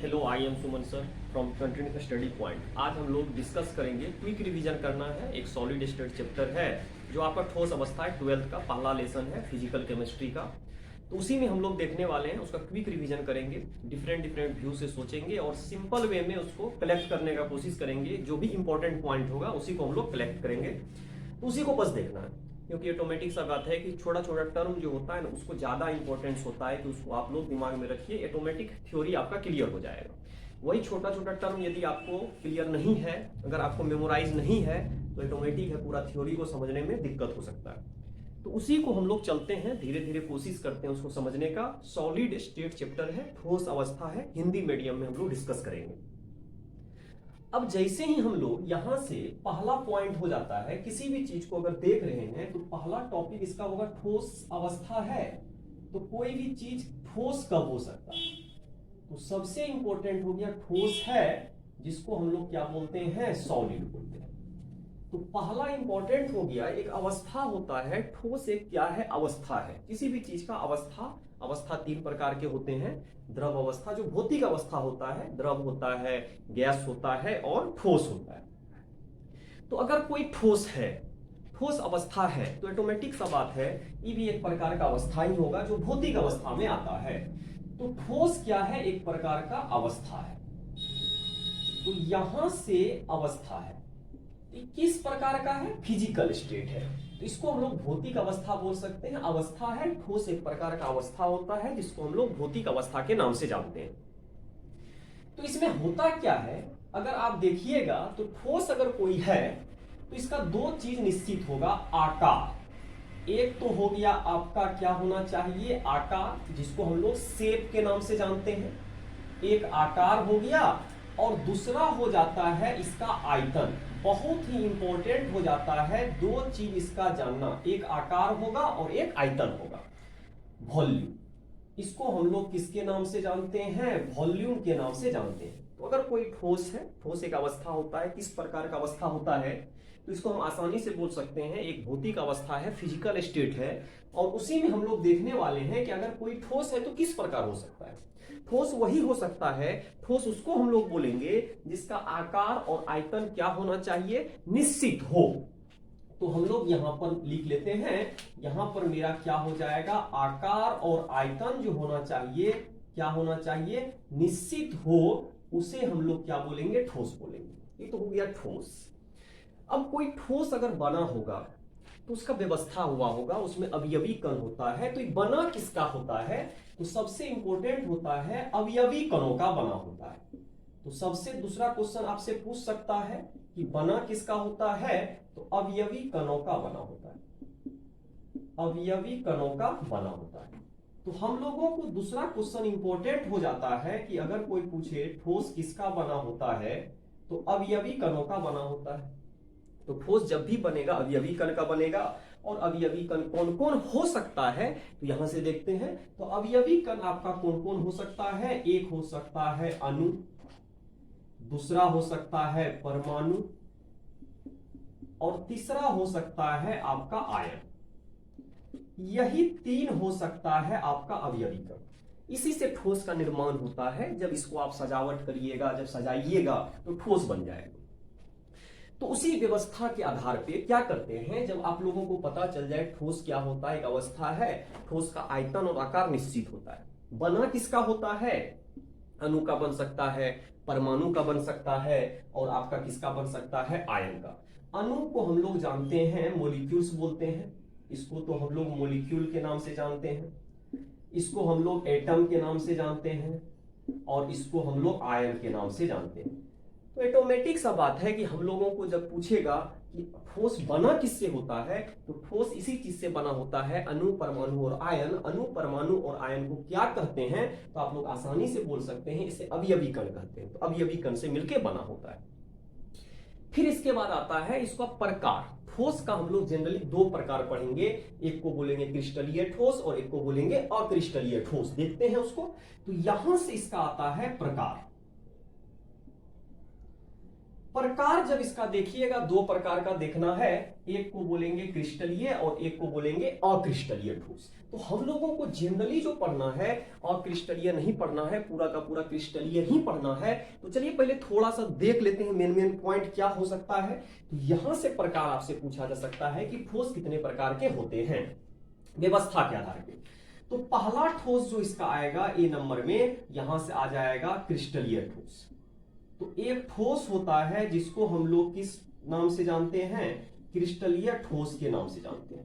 Hello, I am Suman sir from continue study point. आज हम लोग डिस्कस करेंगे, क्विक रिवीजन करना है। एक सॉलिड स्टेट चैप्टर है जो आपका ठोस अवस्था है, 12th का पहला लेसन है फिजिकल केमिस्ट्री का। तो उसी में हम लोग देखने वाले हैं, उसका क्विक रिवीजन करेंगे, डिफरेंट व्यू से सोचेंगे और सिंपल वे में उसको कलेक्ट करने का कोशिश करेंगे। जो भी इंपॉर्टेंट पॉइंट होगा उसी को हम लोग कलेक्ट करेंगे, तो उसी को बस देखना है। क्योंकि ऑटोमेटिक सा बात है कि छोटा छोटा टर्म जो होता है ना, उसको ज़्यादा इंपॉर्टेंस होता है कि उसको आप लोग दिमाग में रखिए। ऑटोमेटिक थ्योरी आपका क्लियर हो जाएगा। वही छोटा छोटा टर्म यदि आपको क्लियर नहीं है, अगर आपको मेमोराइज नहीं है, तो ऑटोमेटिक है पूरा थ्योरी को समझने में दिक्कत हो सकता है। तो उसी को हम लोग चलते हैं, धीरे धीरे कोशिश करते हैं उसको समझने का। सॉलिड स्टेट चैप्टर है, ठोस अवस्था है, हिंदी मीडियम में हम लोग डिस्कस करेंगे। अब जैसे ही हम लोग यहां से पहला पॉइंट हो जाता है, किसी भी चीज को अगर देख रहे हैं तो पहला टॉपिक इसका होगा ठोस अवस्था है। तो कोई भी चीज ठोस कब हो सकता है, तो सबसे इंपॉर्टेंट हो गया ठोस है, जिसको हम लोग क्या बोलते हैं, सॉलिड बोलते हैं। तो पहला इंपॉर्टेंट हो गया, एक अवस्था होता है। ठोस एक क्या है, अवस्था है। किसी भी चीज का अवस्था तीन प्रकार के होते हैं। द्रव अवस्था जो भौतिक अवस्था होता है, द्रव होता है, गैस होता है और ठोस होता है। तो अगर कोई ठोस है, ठोस अवस्था है, तो ऑटोमेटिक सा बात है, ये भी एक प्रकार का अवस्था ही होगा जो भौतिक अवस्था में आता है। तो ठोस क्या है, एक प्रकार का अवस्था है। तो यहां से अवस्था है, किस प्रकार का है, फिजिकल स्टेट है। तो इसको हम लोग भौतिक अवस्था बोल सकते हैं। अवस्था है, ठोस एक प्रकार का अवस्था होता है जिसको हम लोग भौतिक अवस्था के नाम से जानते हैं। तो इसमें होता क्या है, अगर आप देखिएगा तो ठोस अगर कोई है तो इसका दो चीज निश्चित होगा। आकार, एक तो हो गया आपका क्या होना चाहिए, आकार, जिसको हम लोग शेप के नाम से जानते हैं। एक आकार हो गया, और दूसरा हो जाता है इसका आयतन। बहुत ही इंपॉर्टेंट हो जाता है दो चीज इसका जानना, एक आकार होगा और एक आयतन होगा। वॉल्यूम, इसको हम लोग किसके नाम से जानते हैं, वॉल्यूम के नाम से जानते हैं। तो अगर कोई ठोस है, ठोस एक अवस्था होता है, किस प्रकार का अवस्था होता है, तो इसको हम आसानी से बोल सकते हैं एक भौतिक अवस्था है, फिजिकल स्टेट है। और उसी में हम लोग देखने वाले हैं कि अगर कोई ठोस है तो किस प्रकार हो सकता है। ठोस वही हो सकता है, ठोस उसको हम लोग बोलेंगे जिसका आकार और आयतन क्या होना चाहिए, निश्चित हो। तो हम लोग यहां पर लिख लेते हैं, यहां पर मेरा क्या हो जाएगा, आकार और आयतन जो होना चाहिए, क्या होना चाहिए, निश्चित हो, उसे हम लोग क्या बोलेंगे, ठोस बोलेंगे। ये तो हो गया ठोस। अब कोई ठोस अगर बना होगा तो उसका व्यवस्था हुआ होगा, उसमें अवयवी कण होता है। तो ये बना किसका होता है, तो सबसे इंपॉर्टेंट होता है अवयवी कणों का बना होता है। तो सबसे दूसरा क्वेश्चन आपसे पूछ सकता है कि बना किसका होता है, तो अवयवी कणों का बना होता है, अवयवी कणों का बना होता है। तो हम लोगों को दूसरा क्वेश्चन इंपॉर्टेंट हो जाता है कि अगर कोई पूछे ठोस किसका बना होता है, तो अवयवी कणों का बना होता है। तो ठोस जब भी बनेगा अवयवी कण का बनेगा। और अवयवी कण कौन कौन हो सकता है, तो यहां से देखते हैं। तो अवयवी कण आपका कौन कौन हो सकता है, एक हो सकता है अणु, दूसरा हो सकता है परमाणु, और तीसरा हो सकता है आपका आयन। यही तीन हो सकता है आपका अवयवी कण। इसी से ठोस का निर्माण होता है। जब इसको आप सजावट करिएगा, जब सजाइएगा, तो ठोस बन जाएगा। तो उसी व्यवस्था के आधार पे क्या करते हैं, जब आप लोगों को पता चल जाए ठोस क्या होता है, एक अवस्था है, ठोस का आयतन और आकार निश्चित होता है। बना किसका होता है, अणु का बन सकता है, परमाणु का बन सकता है, और आपका किसका बन सकता है, आयन का। अणु को हम लोग जानते हैं मॉलिक्यूल्स बोलते हैं, इसको तो हम लोग मॉलिक्यूल के नाम से जानते हैं, इसको हम लोग एटम के नाम से जानते हैं, और इसको हम लोग आयन के नाम से जानते हैं। तो ऑटोमेटिक सा बात है कि हम लोगों को जब पूछेगा कि ठोस बना किससे होता है, तो ठोस इसी चीज से बना होता है, अणु, परमाणु और आयन। अणु, परमाणु और आयन को क्या कहते हैं, तो आप लोग आसानी से बोल सकते हैं इसे अवयवी कण कहते हैं। तो अवयवी कण से मिलकर बना होता है। फिर इसके बाद आता है इसका प्रकार। ठोस का हम लोग जनरली दो प्रकार पढ़ेंगे, एक को बोलेंगे क्रिस्टलीय ठोस और एक को बोलेंगे अक्रिस्टलीय ठोस। देखते हैं उसको। तो यहां से इसका आता है प्रकार। प्रकार जब इसका देखिएगा, दो प्रकार का देखना है, एक को बोलेंगे क्रिस्टलीय और एक को बोलेंगे अक्रिस्टलीय ठोस। तो हम लोगों को जनरली जो पढ़ना है अक्रिस्टलीय नहीं पढ़ना है, पूरा का पूरा क्रिस्टलीय ही पढ़ना है। तो चलिए पहले थोड़ा सा देख लेते हैं मेन पॉइंट क्या हो सकता है। तो यहां से प्रकार आपसे पूछा जा सकता है कि ठोस कितने प्रकार के होते हैं व्यवस्था के आधार पे। तो पहला ठोस जो इसका आएगा ए नंबर में, यहां से आ जाएगा क्रिस्टलीय ठोस। तो एक ठोस होता है जिसको हम लोग किस नाम से जानते हैं, क्रिस्टलीय ठोस के नाम से जानते हैं।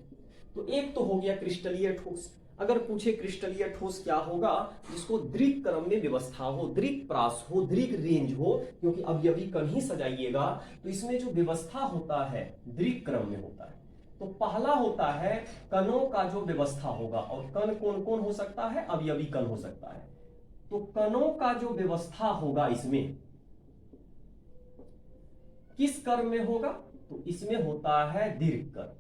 तो एक तो हो गया क्रिस्टलीय ठोस। अगर पूछे क्रिस्टलीय ठोस क्या होगा, जिसको दृक क्रम में व्यवस्था हो, दृक प्रास हो, दृक रेंज हो, क्योंकि अवयवी कण ही सजाइएगा तो इसमें जो व्यवस्था होता है दृक क्रम में होता है। तो पहला होता है कणों का जो व्यवस्था होगा, और कण कौन कौन हो सकता है, अवयवी कण हो सकता है। तो कणों का जो व्यवस्था होगा इसमें किस क्रम में होगा, तो इसमें होता है दीर्घ क्रम।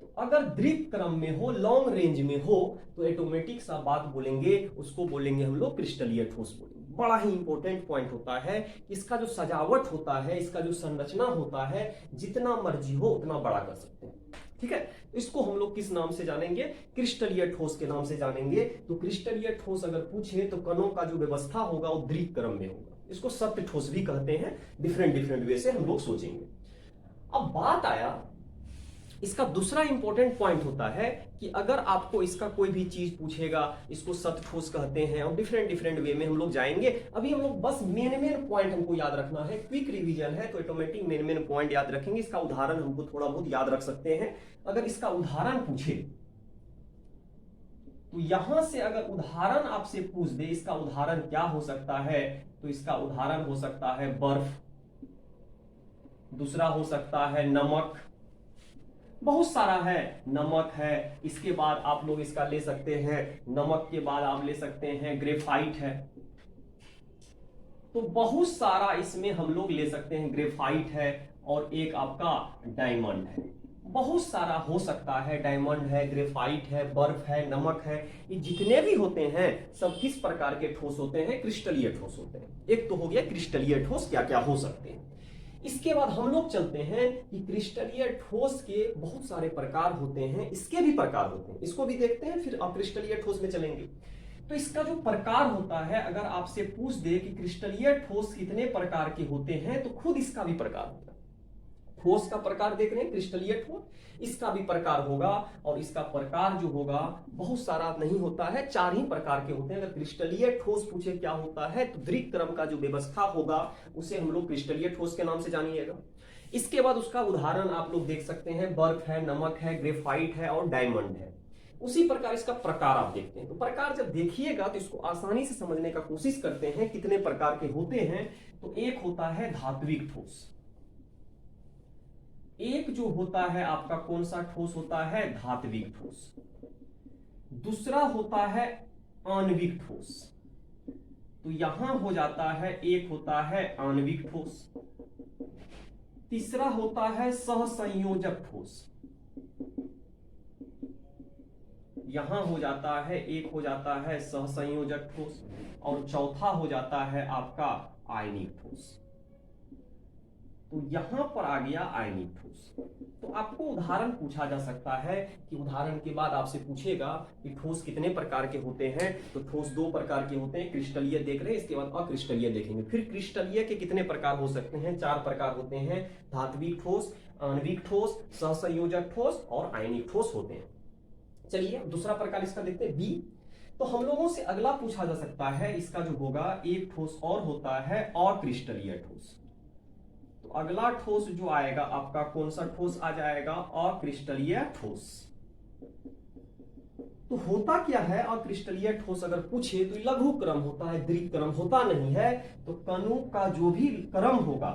तो अगर दीर्घ क्रम में हो, लॉन्ग रेंज में हो, तो ऑटोमेटिक सा बात बोलेंगे, उसको बोलेंगे हम लोग क्रिस्टलीय ठोस बोलेंगे। बड़ा ही इंपॉर्टेंट पॉइंट होता है, इसका जो सजावट होता है, इसका जो संरचना होता है, जितना मर्जी हो उतना बड़ा कर सकते हैं। ठीक है, इसको हम लोग किस नाम से जानेंगे, क्रिस्टलीय ठोस के नाम से जानेंगे। तो क्रिस्टलीय ठोस अगर पूछे तो कणों का जो व्यवस्था होगा वो दीर्घ क्रम में होगा। इसको सत्य ठोस भी कहते हैं, डिफरेंट वे से हम लोग सोचेंगे। अब बात आया इसका दूसरा इंपॉर्टेंट पॉइंट होता है कि अगर आपको इसका कोई भी चीज पूछेगा, इसको सत्य ठोस कहते हैं, और डिफरेंट वे में हम लोग जाएंगे। अभी हम लोग बस मेन पॉइंट हमको याद रखना है, क्विक रिवीजन है तो ऑटोमेटिक मेन पॉइंट याद रखेंगे। इसका उदाहरण हमको थोड़ा बहुत याद रख सकते हैं। अगर इसका उदाहरण पूछे तो यहां से अगर उदाहरण आपसे पूछ दे, इसका उदाहरण क्या हो सकता है, तो इसका उदाहरण हो सकता है बर्फ, दूसरा हो सकता है नमक, बहुत सारा है, नमक है। इसके बाद आप लोग इसका ले सकते हैं, नमक के बाद आप ले सकते हैं ग्रेफाइट है। तो बहुत सारा इसमें हम लोग ले सकते हैं, ग्रेफाइट है, और एक आपका डायमंड है। बहुत सारा हो सकता है, डायमंड है, ग्रेफाइट है, बर्फ है, नमक है। ये जितने भी होते हैं सब किस प्रकार के ठोस होते हैं, क्रिस्टलीय ठोस होते हैं। एक तो हो गया क्रिस्टलीय ठोस क्या क्या हो सकते हैं। इसके बाद हम लोग चलते हैं कि क्रिस्टलीय ठोस के बहुत सारे प्रकार होते हैं, इसके भी प्रकार होते हैं, इसको भी देखते हैं, फिर क्रिस्टलीय ठोस में चलेंगे। तो इसका जो प्रकार होता है, अगर आपसे पूछ दे कि क्रिस्टलीय ठोस कितने प्रकार के होते हैं, तो खुद इसका भी प्रकार होता है। ठोस का प्रकार देख रहे हैं, क्रिस्टलीय ठोस, इसका भी प्रकार होगा, और इसका प्रकार जो होगा बहुत सारा नहीं होता है, 4 ही प्रकार के होते हैं। अगर क्रिस्टलीय ठोस पूछे क्या होता है, तो दीर्घ क्रम का जो व्यवस्था होगा उसे हम लोग क्रिस्टलीय ठोस के नाम से जानिएगा। इसके बाद उसका उदाहरण आप लोग देख सकते हैं, बर्फ है, नमक है, ग्रेफाइट है और डायमंड है। उसी प्रकार इसका प्रकार आप देखते हैं। तो प्रकार जब देखिएगा तो इसको आसानी से समझने का कोशिश करते हैं कितने प्रकार के होते हैं। तो एक होता है धात्विक ठोस, एक जो होता है आपका कौन सा ठोस होता है, धात्विक ठोस। दूसरा होता है आणविक ठोस। तो यहां हो जाता है, एक होता है आणविक ठोस। तीसरा होता है सहसंयोजक ठोस, यहां हो जाता है, एक हो जाता है सहसंयोजक ठोस, और चौथा हो जाता है आपका आयनिक ठोस। तो यहां पर आ गया आयनिक ठोस। तो आपको उदाहरण पूछा जा सकता है कि उदाहरण के बाद आपसे पूछेगा कि ठोस कितने प्रकार के होते हैं। तो ठोस 2 प्रकार के होते हैं, क्रिस्टलीय देख रहे हैं, इसके बाद अक्रिस्टलीय देखेंगे। फिर क्रिस्टलीय के कितने प्रकार हो सकते हैं, 4 प्रकार होते हैं, धात्विक ठोस, आणविक ठोस, सहसंयोजक ठोस और आयनिक ठोस होते हैं। चलिए दूसरा प्रकार इसका देखते हैं, बी। तो हम लोगों से अगला पूछा जा सकता है, इसका जो होगा एक ठोस और होता है अक्रिस्टलीय ठोस। तो अगला ठोस जो आएगा आपका कौन सा ठोस आ जाएगा, अक्रिस्टलीय ठोस। तो होता क्या है अक्रिस्टलीय ठोस अगर पूछे तो लघु क्रम होता है, दीर्घ क्रम होता नहीं है। तो कणों का जो भी क्रम होगा,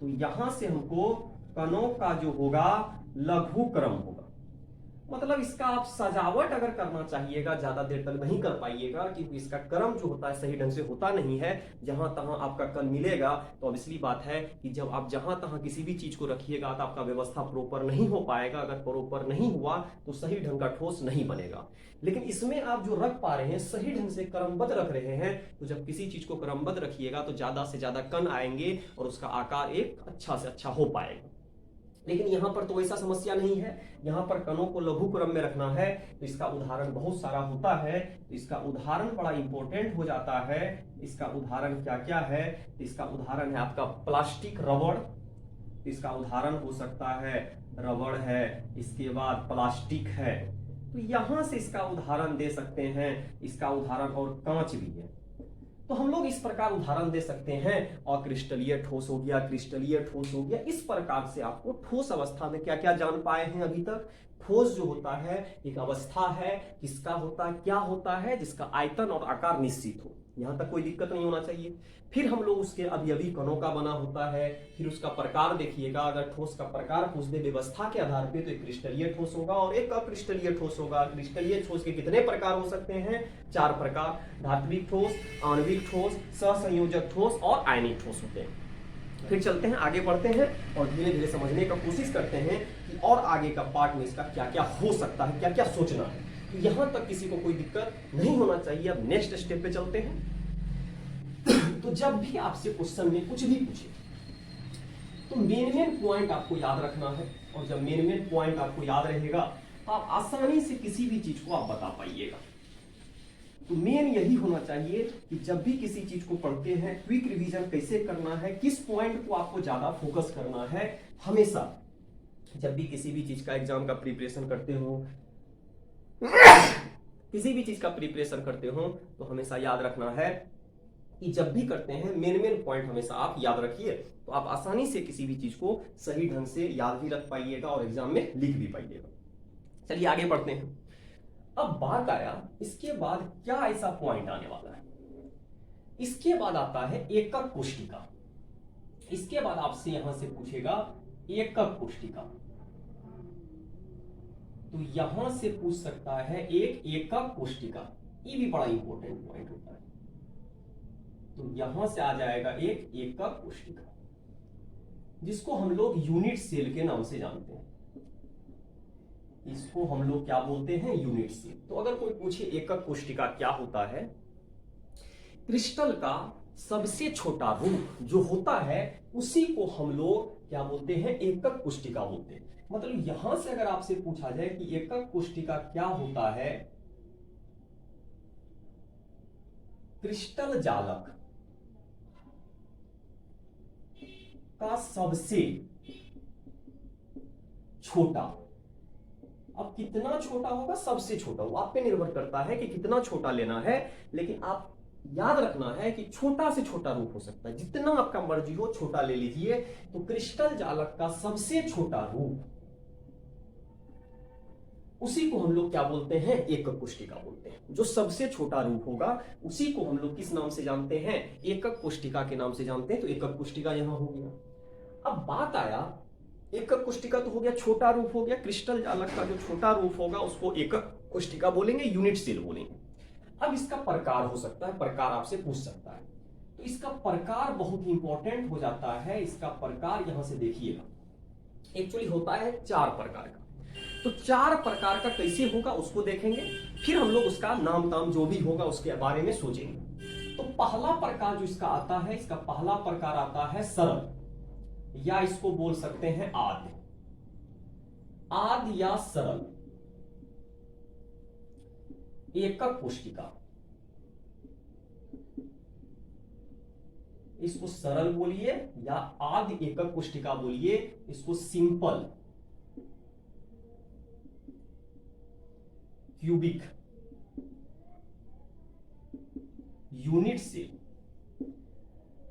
तो यहां से हमको कणों का जो होगा लघु क्रम होगा। मतलब इसका आप सजावट अगर करना चाहिएगा ज्यादा देर तक नहीं कर पाइएगा, क्योंकि इसका क्रम जो होता है सही ढंग से होता नहीं है। जहां तहां आपका कल मिलेगा तो ऑब्वियसली बात है कि जब आप जहां तहां किसी भी चीज को रखिएगा तो आपका व्यवस्था प्रॉपर नहीं हो पाएगा। अगर प्रॉपर नहीं हुआ तो सही ढंग का ठोस नहीं बनेगा। लेकिन इसमें आप जो रख पा रहे हैं सही ढंग से क्रमबद्ध रख रहे हैं, तो जब किसी चीज को क्रमबद्ध रखिएगा तो ज्यादा से ज्यादा कण आएंगे और उसका आकार एक अच्छा से अच्छा हो पाएगा। लेकिन यहां पर तो वैसा समस्या नहीं है। यहां पर कणों को लघु क्रम में रखना है तो इसका उदाहरण बहुत सारा होता है। तो इसका उदाहरण बड़ा इंपॉर्टेंट हो जाता है। इसका उदाहरण क्या क्या है? तो इसका उदाहरण है आपका प्लास्टिक रबड़। इसका उदाहरण हो सकता है रबड़ है, इसके बाद प्लास्टिक है। तो यहां से इसका उदाहरण दे सकते हैं। इसका उदाहरण और कांच भी है। तो हम लोग इस प्रकार उदाहरण दे सकते हैं। और क्रिस्टलीय ठोस हो गया, क्रिस्टलीय ठोस हो गया। इस प्रकार से आपको ठोस अवस्था में क्या क्या जान पाए हैं अभी तक। ठोस जो होता है एक अवस्था है, किसका होता है, क्या होता है, जिसका आयतन और आकार निश्चित हो। यहां तक कोई दिक्कत नहीं होना चाहिए। फिर हम लोग उसके अवयवी कणों का बना होता है। फिर उसका प्रकार देखिएगा, अगर ठोस का प्रकार पूछ दे व्यवस्था के आधार पे तो एक क्रिस्टलीय ठोस होगा और एक अक्रिस्टलीय ठोस होगा। क्रिस्टलीय ठोस के कितने प्रकार हो सकते हैं? 4 प्रकार। धात्विक ठोस, आणविक ठोस, सहसंयोजक ठोस और आयनिक ठोस होते हैं। फिर चलते हैं, आगे बढ़ते हैं और धीरे धीरे समझने का कोशिश करते हैं कि और आगे का पार्ट में इसका क्या क्या हो सकता है, क्या क्या सोचना है। तो यहां तक किसी को कोई दिक्कत नहीं होना चाहिए। अब नेक्स्ट स्टेप पे चलते हैं। तो जब भी आपसे क्वेश्चन में कुछ भी पूछे तो मेन पॉइंट आपको याद रखना है। और जब मेन पॉइंट आपको याद रहेगा तो आप आसानी से किसी भी चीज को आप बता पाइएगा। तो मेन यही होना चाहिए कि जब भी किसी चीज को पढ़ते हैं क्विक रिवीजन कैसे करना है, किस पॉइंट को आपको ज्यादा फोकस करना है। हमेशा जब भी किसी भी चीज का एग्जाम का प्रिपरेशन करते हो, किसी भी चीज का प्रिपरेशन करते हो तो हमेशा याद रखना है कि जब भी करते हैं मेन पॉइंट हमेशा आप याद रखिए। तो आप आसानी से किसी भी चीज को सही ढंग से याद भी रख पाइएगा और एग्जाम में लिख भी पाइएगा। चलिए आगे बढ़ते हैं। अब बात आया इसके बाद क्या ऐसा पॉइंट आने वाला है। इसके बाद आता है एकक कोष्टिका। इसके बाद आपसे यहां से पूछेगा एकक कोष्टिका। तो यहां से पूछ सकता है एक एकक कोष्टिका। ये भी बड़ा इंपॉर्टेंट पॉइंट होता है। तो यहां से आ जाएगा एक एकक कोष्टिका, जिसको हम लोग यूनिट सेल के नाम से जानते हैं। इसको हम लोग क्या बोलते हैं? Unit cell. तो अगर कोई पूछे एकक कोष्टिका क्या होता है, क्रिस्टल का सबसे छोटा रूप जो होता है उसी को हम लोग क्या बोलते हैं? एकक कोष्टिका बोलते हैं। मतलब यहां से अगर आपसे पूछा जाए कि एकक कोष्टिका क्या होता है, क्रिस्टल जालक का सबसे छोटा। अब कितना छोटा होगा? सबसे छोटा। वो आप पे निर्भर करता है कि कितना छोटा लेना है। लेकिन आप याद रखना है कि छोटा से छोटा रूप हो सकता है, जितना आपका मर्जी हो छोटा ले लीजिए। तो क्रिस्टल जालक का सबसे छोटा रूप, उसी को हम लोग क्या बोलते हैं? एकक कोष्टिका बोलते हैं। जो सबसे छोटा रूप होगा उसी को हम लोग किस नाम से जानते हैं? एकक कोष्टिका के नाम से जानते हैं। तो एकक कोष्टिका यहां हो गया। अब बात आया, एकक कोष्टिका तो हो गया, छोटा रूप हो गया। क्रिस्टल जालक का जो छोटा रूप होगा उसको एकक कोष्टिका बोलेंगे, यूनिट सेल बोलेंगे। अब इसका प्रकार हो सकता है, प्रकार आपसे पूछ सकता है। तो इसका प्रकार बहुत इंपॉर्टेंट हो जाता है। इसका प्रकार यहां से देखिएगा, एक्चुअली होता है 4 प्रकार का। तो 4 प्रकार का कैसे होगा उसको देखेंगे, फिर हम लोग उसका नाम ताम जो भी होगा उसके बारे में सोचेंगे। तो पहला प्रकार जो इसका आता है, इसका पहला प्रकार आता है सरल, या इसको बोल सकते हैं आद्य। आद्य या सरल एकक कोष्टिका। इसको सरल बोलिए या आद्य एकक कोष्टिका बोलिए। इसको सिंपल क्यूबिक यूनिट सेल।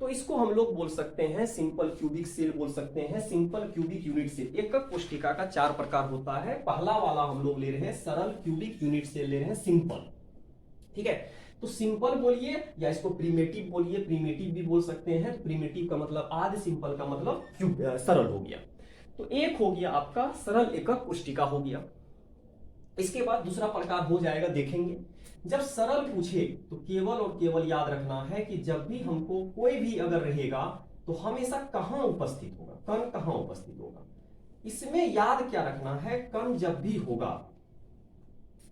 तो इसको हम लोग बोल सकते हैं सिंपल क्यूबिक सेल बोल सकते हैं, सिंपल क्यूबिक यूनिट सेल। एकक कोष्टिका का 4 प्रकार होता है। पहला वाला हम लोग ले रहे हैं सरल क्यूबिक यूनिट सेल ले रहे हैं, सिंपल। ठीक है, तो सिंपल बोलिए या इसको प्रिमेटिव बोलिए, प्रिमेटिव भी बोल सकते हैं। प्रिमेटिव का मतलब आदि, सिंपल का मतलब सरल हो गया। तो एक हो गया आपका सरल एकक कोष्टिका हो गया। इसके बाद दूसरा प्रकार हो जाएगा, देखेंगे जब सरल पूछे तो केवल और केवल याद रखना है कि जब भी हमको कोई भी अगर रहेगा तो हमेशा कहां उपस्थित होगा, कण कहां उपस्थित होगा। इसमें याद क्या रखना है, कण जब भी होगा,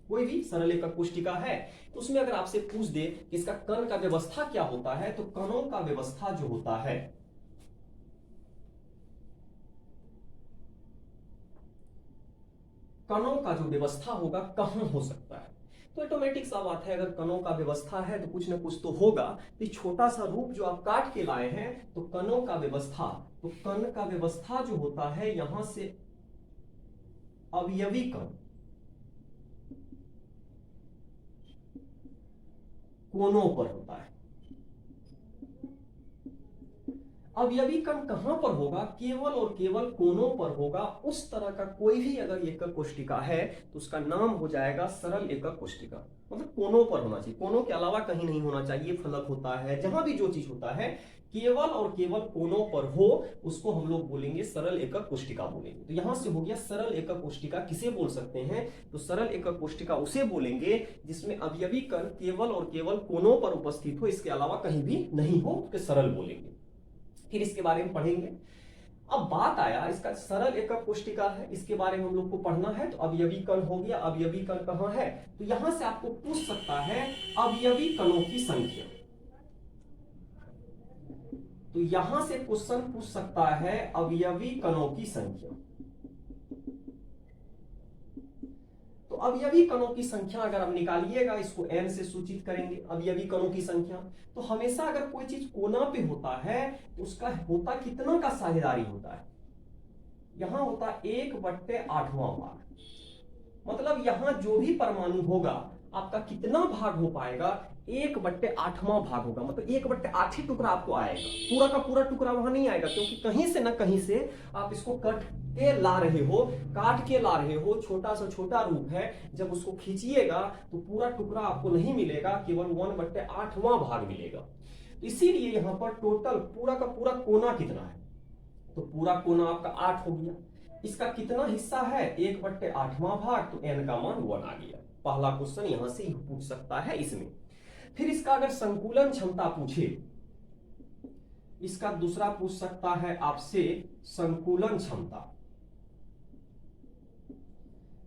कोई भी सरल एकक पुष्टिका है तो उसमें अगर आपसे पूछ दे कि इसका कण का व्यवस्था क्या होता है, तो कणों का व्यवस्था जो होता है, कणों का जो व्यवस्था होगा कहां हो सकता है, तो ऑटोमेटिक सा बात है, अगर कणों का व्यवस्था है तो कुछ ना कुछ तो होगा। तो छोटा सा रूप जो आप काट के लाए हैं, तो कणों का व्यवस्था, तो कण का व्यवस्था जो होता है यहां से अवयवी कण कोनों पर होता है। अवयवी कण कहां पर होगा, केवल और केवल कोनों पर होगा। उस तरह का कोई भी अगर एकक कोष्टिका है तो उसका नाम हो जाएगा सरल एकक कोष्टिका। मतलब कोनों पर होना चाहिए, कोनों के अलावा कहीं नहीं होना चाहिए। फलक होता है, जहां भी जो चीज होता है केवल और केवल कोनों पर हो, उसको हम लोग बोलेंगे सरल एकक कोष्टिका बोलेंगे। तो यहां से हो गया सरल एकक कोष्टिका। किसे बोल सकते हैं, तो सरल एकक कोष्टिका उसे बोलेंगे जिसमें अवयवी कण केवल और केवल कोनों पर उपस्थित हो, इसके अलावा कहीं भी नहीं हो, उसके सरल बोलेंगे। फिर इसके बारे में पढ़ेंगे। अब बात आया इसका सरल एकक कोष्टिका है, इसके बारे में हम लोग को पढ़ना है। तो अवयवी कण हो गया, अवयवी कण कहां है, तो यहां से आपको पूछ सकता है अवयवी कणों की संख्या। तो यहां से क्वेश्चन पूछ सकता है अवयवी कणों की संख्या। तो अवयवी कणों की संख्या अगर आप निकालिएगा, इसको n से सूचित करेंगे अवयवी कणों की संख्या। तो हमेशा अगर कोई चीज कोना पे होता है तो उसका होता कितना का साझेदारी होता है, यहां होता 1/8वां भाग। मतलब यहां जो भी परमाणु होगा आपका कितना भाग हो पाएगा, 1/8वां भाग होगा। मतलब 1/8 ही टुकड़ा आपको आएगा, पूरा का पूरा टुकड़ा वहां नहीं आएगा, क्योंकि कहीं से ना कहीं से आप इसको कट के ला रहे हो, काट के ला रहे हो। छोटा सा छोटा रूप है, जब उसको खींचिएगा तो पूरा टुकड़ा आपको नहीं मिलेगा, केवल 1/8वां भाग मिलेगा। इसीलिए यहां पर टोटल पूरा का पूरा कोना कितना है, तो पूरा कोना आपका 8 हो गया। इसका कितना हिस्सा है, 1/8वां भाग, तो n का मान 1 आ गया। पहला क्वेश्चन यहां से पूछ सकता है इसमें। फिर इसका अगर संकुलन क्षमता पूछे, इसका दूसरा पूछ सकता है आपसे संकुलन क्षमता।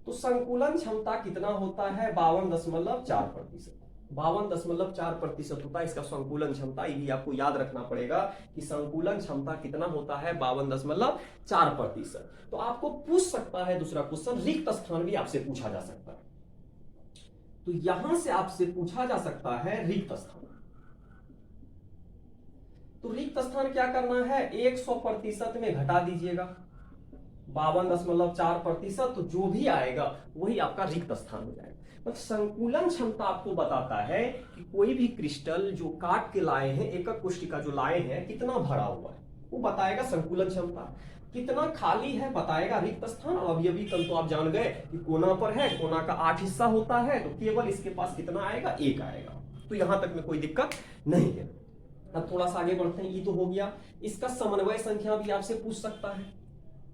तो संकुलन क्षमता कितना होता है, 52.4%। 52.4% होता है इसका संकुलन क्षमता। ये भी आपको याद रखना पड़ेगा कि संकुलन क्षमता कितना होता है, 52.4%। तो आपको पूछ सकता है दूसरा क्वेश्चन, रिक्त स्थान भी आपसे पूछा जा सकता है। तो यहां से आपसे पूछा जा सकता है रिक्त स्थान। तो रिक्त स्थान क्या करना है, 100% में घटा दीजिएगा 52.4%, तो जो भी आएगा वही आपका रिक्त स्थान हो जाएगा। मतलब संकुलन क्षमता आपको बताता है कि कोई भी क्रिस्टल जो काट के लाए हैं, एकक कोष्टिका जो लाए हैं, कितना भरा हुआ है, वो बताएगा संकुलन क्षमता। कितना खाली है बताएगा रिक्त स्थान। और अवयवी कण तो आप जान गए कि कोना पर है, कोना का 8 हिस्सा होता है, तो केवल इसके पास कितना आएगा, 1 आएगा। तो यहां तक में कोई दिक्कत नहीं है। अब थोड़ा सा आगे बढ़ते हैं। ये तो हो गया। इसका समन्वय संख्या भी आपसे पूछ सकता है।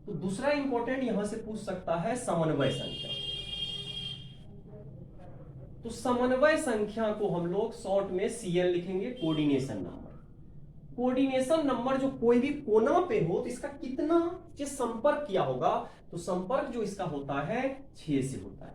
तो दूसरा इंपॉर्टेंट यहां से पूछ सकता है समन्वय संख्या। तो समन्वय संख्या को हम लोग शॉर्ट में CN लिखेंगे, कोऑर्डिनेशन नंबर। कोऑर्डिनेशन नंबर जो कोई भी कोना पे हो तो इसका कितना जो संपर्क किया होगा, तो संपर्क जो इसका होता है 6 से होता है।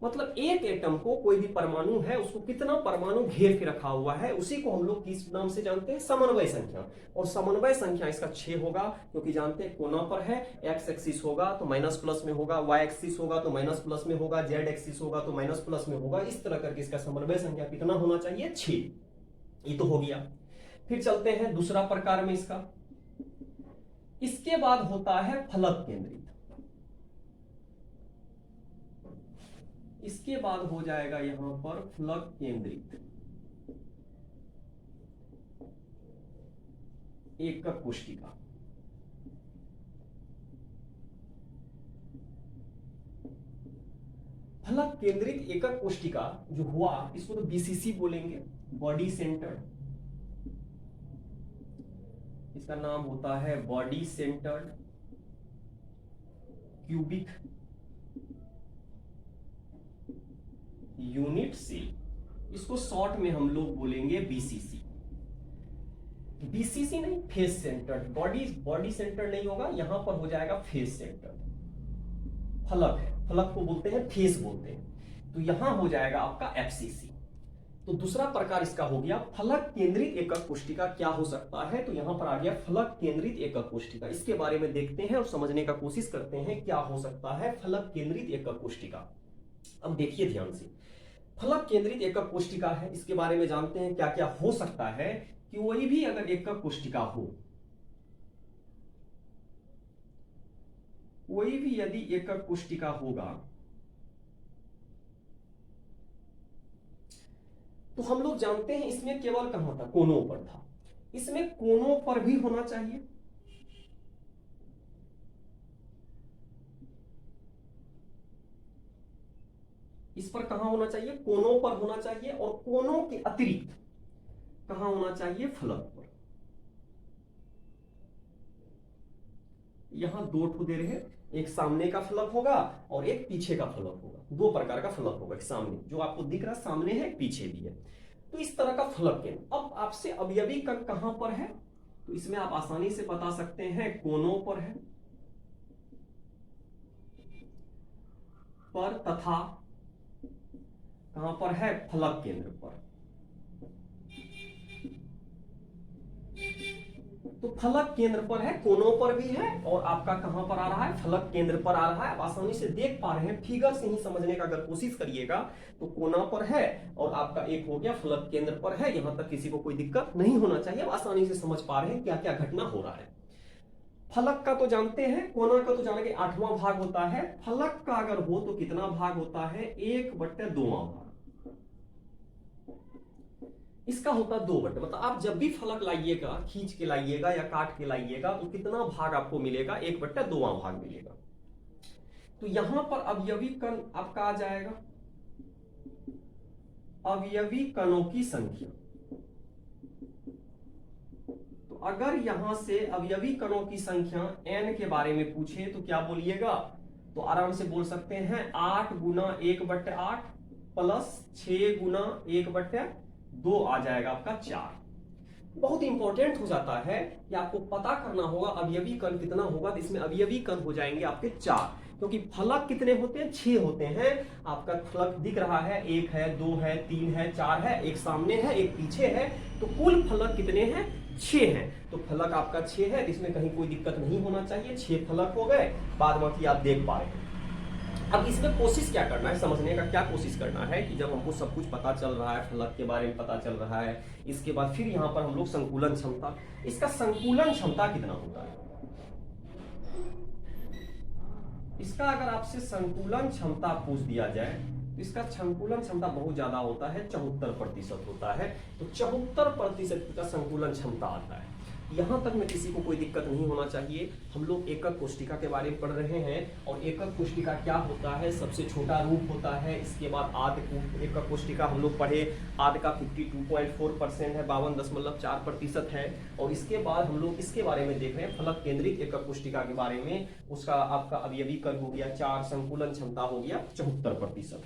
मतलब एक एटम को, कोई भी परमाणु है उसको कितना परमाणु घेर के रखा हुआ है, उसी को हम लोग किस नाम से जानते हैं, समन्वय संख्या। और समन्वय संख्या इसका 6 होगा, क्योंकि जानते हैं कोना पर है, एक्स एक्सिस होगा तो माइनस प्लस में होगा, वाई एक्सिस होगा तो माइनस प्लस में होगा, जेड एक्सिस होगा तो माइनस प्लस में होगा। इस तरह करके इसका समन्वय संख्या कितना होना चाहिए, 6। ये तो हो गया। फिर चलते हैं दूसरा प्रकार में इसका। इसके बाद होता है फलक केंद्रित। इसके बाद हो जाएगा यहां पर फलक केंद्रित एकक कोष्टिका। फलक केंद्रित एकक कोष्टिका जो हुआ, इसको तो BCC बोलेंगे, बॉडी सेंटर्ड। इसका नाम होता है body centred cubic unit cell. इसको शॉर्ट में हम लोग बोलेंगे बीसीसी। बीसीसी नहीं, फेस सेंटर्ड। बॉडी सेंटर नहीं होगा, यहां पर हो जाएगा फेस सेंटर। फलक है, फलक को बोलते हैं फेस बोलते हैं, तो यहां हो जाएगा आपका एफसीसी। तो दूसरा प्रकार इसका हो गया फलक केंद्रित एकक कोशिका। क्या हो सकता है, तो यहां पर आ गया फलक केंद्रित एकक कोशिका। इसके बारे में देखते हैं और समझने का कोशिश करते हैं क्या हो सकता है फलक केंद्रित एकक कोशिका। अब देखिए ध्यान से, फलक केंद्रित एकक कोशिका है, इसके बारे में जानते हैं क्या क्या हो सकता है। कि कोई भी अगर एकक कोशिका हो, कोई भी यदि एकक कोशिका होगा, तो हम लोग जानते हैं इसमें केवल कहां था, कोनों पर था। इसमें कोनों पर भी होना चाहिए, इस पर कहां होना चाहिए, कोनों पर होना चाहिए। और कोनों के अतिरिक्त कहां होना चाहिए, फलक पर। यहां दो ठो दे रहे, एक सामने का फलक होगा और एक पीछे का फलक होगा। दो प्रकार का फलक होगा, एक सामने जो आपको दिख रहा है सामने है, पीछे भी है। तो इस तरह का फलक केंद्र। अब आपसे अवयवी कण कहां पर है, तो इसमें आप आसानी से बता सकते हैं कोनों पर है, पर तथा कहां पर है, फलक केंद्र पर। तो फलक केंद्र पर है, कोनों पर भी है, और आपका कहां पर आ रहा है, फलक केंद्र पर आ रहा है। आप आसानी से देख पा रहे हैं, फिगर से ही समझने का अगर कोशिश करिएगा तो कोना पर है और आपका एक हो गया फलक केंद्र पर है। यहां तक किसी को कोई दिक्कत नहीं होना चाहिए, आप आसानी से समझ पा रहे हैं क्या क्या घटना हो रहा है। फलक का तो जानते हैं, कोना का तो जानेंगे 8वां भाग होता है। फलक का अगर हो तो कितना भाग होता है, 1/2वां भाग। इसका होता है 2/, मतलब आप जब भी फलक लाइएगा, खींच के लाइएगा या काट के लाइएगा, तो कितना भाग आपको मिलेगा, 1/2वां भाग मिलेगा। तो यहां पर अवयवी कण आपका आ जाएगा, अवयवी कणों की संख्या। तो अगर यहां से अवयवी कणों की संख्या n के बारे में पूछे तो क्या बोलिएगा, तो आराम से बोल सकते हैं 8 × 1/8 प्लस 6 × 1/2 आ जाएगा आपका 4। बहुत इंपॉर्टेंट हो जाता है कि आपको पता करना होगा अवयवी कण कितना होगा। तो इसमें अवयवी कण हो जाएंगे आपके 4, क्योंकि फलक कितने होते हैं, 6 होते हैं। आपका फलक दिख रहा है, 1 है, 2 है, 3 है, 4 है, एक सामने है, एक पीछे है। तो कुल फलक कितने हैं, 6 हैं। तो फलक आपका 6 है, इसमें कहीं कोई दिक्कत नहीं होना चाहिए। 6 फलक हो गए, बाद बाकी आप देख पा रहे हैं। अब इसमें कोशिश क्या करना है, समझने का क्या कोशिश करना है कि जब हमको सब कुछ पता चल रहा है, फलक के बारे में पता चल रहा है, इसके बाद फिर यहाँ पर हम लोग संकुलन क्षमता, इसका संकुलन क्षमता कितना होता है। इसका अगर आपसे संकुलन क्षमता पूछ दिया जाए तो इसका संकुलन क्षमता बहुत ज्यादा होता है, 74% होता है। तो 74% का संकुलन क्षमता आता है। यहां तक में किसी को कोई दिक्कत नहीं होना चाहिए। हम लोग एकक कोशिका के बारे में पढ़ रहे हैं, और एकक कोशिका क्या होता है, सबसे छोटा रूप होता है। इसके बाद आद्य एकक कोशिका हम लोग पढ़े, आद्य का 52.4% है, 52.4% है। और इसके बाद हम लोग इसके बारे में देख रहे हैं फलक केंद्रित एकक कोशिका के बारे में। उसका आपका अवयवी कण हो गया 4, संकुलन क्षमता हो गया 74%।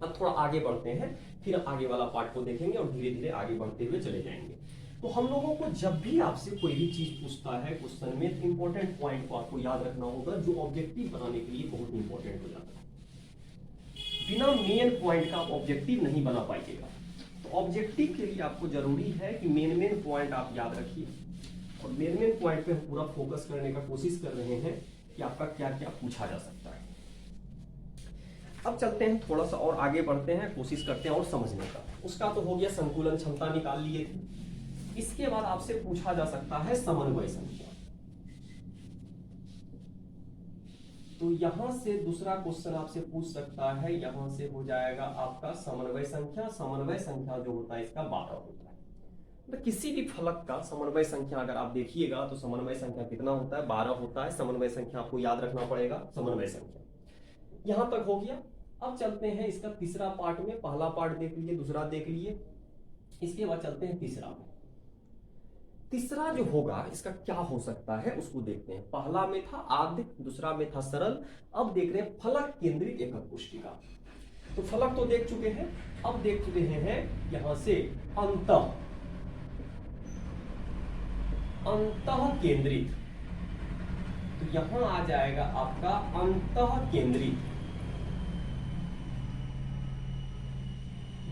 अब थोड़ा आगे बढ़ते हैं, फिर आगे वाला पार्ट को देखेंगे और धीरे धीरे आगे बढ़ते हुए चले जाएंगे। तो हम लोगों को जब भी आपसे कोई भी चीज पूछता है क्वेश्चन में, इंपॉर्टेंट पॉइंट को आपको याद रखना होगा, जो ऑब्जेक्टिव बनाने के लिए बहुत इंपॉर्टेंट हो जाता है। बिना मेन पॉइंट का आप ऑब्जेक्टिव नहीं बना पाइएगा। तो ऑब्जेक्टिव के लिए आपको जरूरी है कि मेन पॉइंट आप याद रखिए, और मेन पॉइंट पे हम पूरा फोकस करने का कोशिश कर रहे हैं कि आपका क्या क्या पूछा जा सकता है। अब चलते हैं, थोड़ा सा और आगे बढ़ते हैं, कोशिश करते हैं और समझने का। उसका तो हो गया संकुलन क्षमता निकाल लिए थे। इसके बाद आपसे पूछा जा सकता है समन्वय संख्या। तो यहां से दूसरा क्वेश्चन आपसे पूछ सकता है, यहां से हो जाएगा आपका समन्वय संख्या। समन्वय संख्या जो होता है इसका 12 होता है। तो किसी भी फलक का समन्वय संख्या अगर आप देखिएगा तो समन्वय संख्या कितना होता है, 12 होता है। समन्वय संख्या आपको याद रखना पड़ेगा, समन्वय संख्या। यहां तक हो गया। अब चलते हैं इसका तीसरा पार्ट में। पहला पार्ट देख लिए, दूसरा देख लिए, इसके बाद चलते हैं तीसरा में। तीसरा जो होगा इसका क्या हो सकता है उसको देखते हैं। पहला में था आद्य, दूसरा में था सरल, अब देख रहे हैं फलक केंद्रित एकक कोशिका। तो फलक तो देख चुके हैं, अब देख चुके हैं यहां से अंतः केंद्रित। तो यहां आ जाएगा आपका अंतः केंद्रित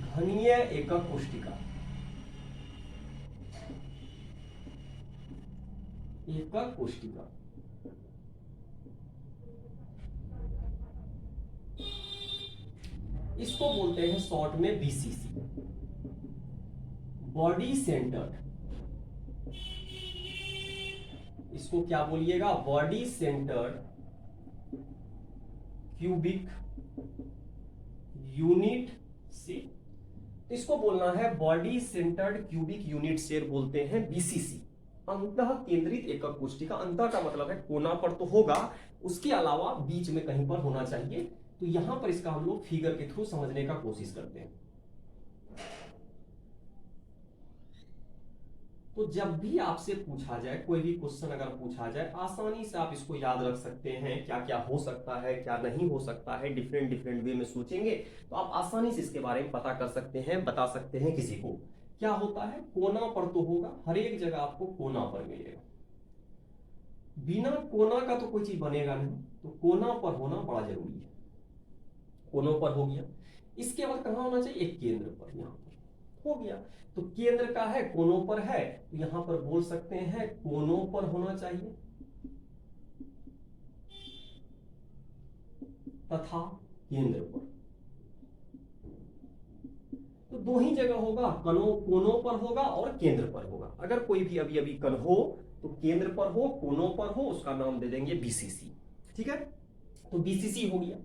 घनीय एकक कोशिका। एकक कोशिका इसको बोलते हैं शॉर्ट में बीसीसी, बॉडी सेंटर्ड। इसको क्या बोलिएगा, body centred cubic unit cell. तो इसको बोलना है body centred cubic unit cell, बोलते हैं बीसीसी, अंतः केंद्रित एकक कोशिका। अंतः का मतलब है कोना पर तो होगा, उसके अलावा बीच में कहीं पर होना चाहिए। तो यहां पर इसका हम लोग फिगर के थ्रू समझने का कोशिश करते हैं। तो जब भी आपसे पूछा जाए, कोई भी क्वेश्चन अगर पूछा जाए, आसानी से आप इसको याद रख सकते हैं, क्या क्या हो सकता है, क्या नहीं हो सकता है। डिफरेंट डिफरेंट वे में सोचेंगे तो आप आसानी से इसके बारे में पता कर सकते हैं, बता सकते हैं किसी को। क्या होता है, कोना पर तो होगा, हर एक जगह आपको कोना पर मिलेगा। बिना कोना का तो कोई चीज बनेगा नहीं, तो कोना पर होना बड़ा जरूरी है। कोनों पर हो गया, इसके बाद कहां होना चाहिए, एक केंद्र पर, यहां पर हो गया। तो केंद्र का है, कोनों पर है, तो यहां पर बोल सकते हैं कोनों पर होना चाहिए, तथा केंद्र पर। तो दो ही जगह होगा, कोनों पर होगा और केंद्र पर होगा। अगर कोई भी अभी अभी कण हो तो केंद्र पर हो, कोनों पर हो, उसका नाम दे देंगे बीसीसी। ठीक है, तो बीसीसी हो गया।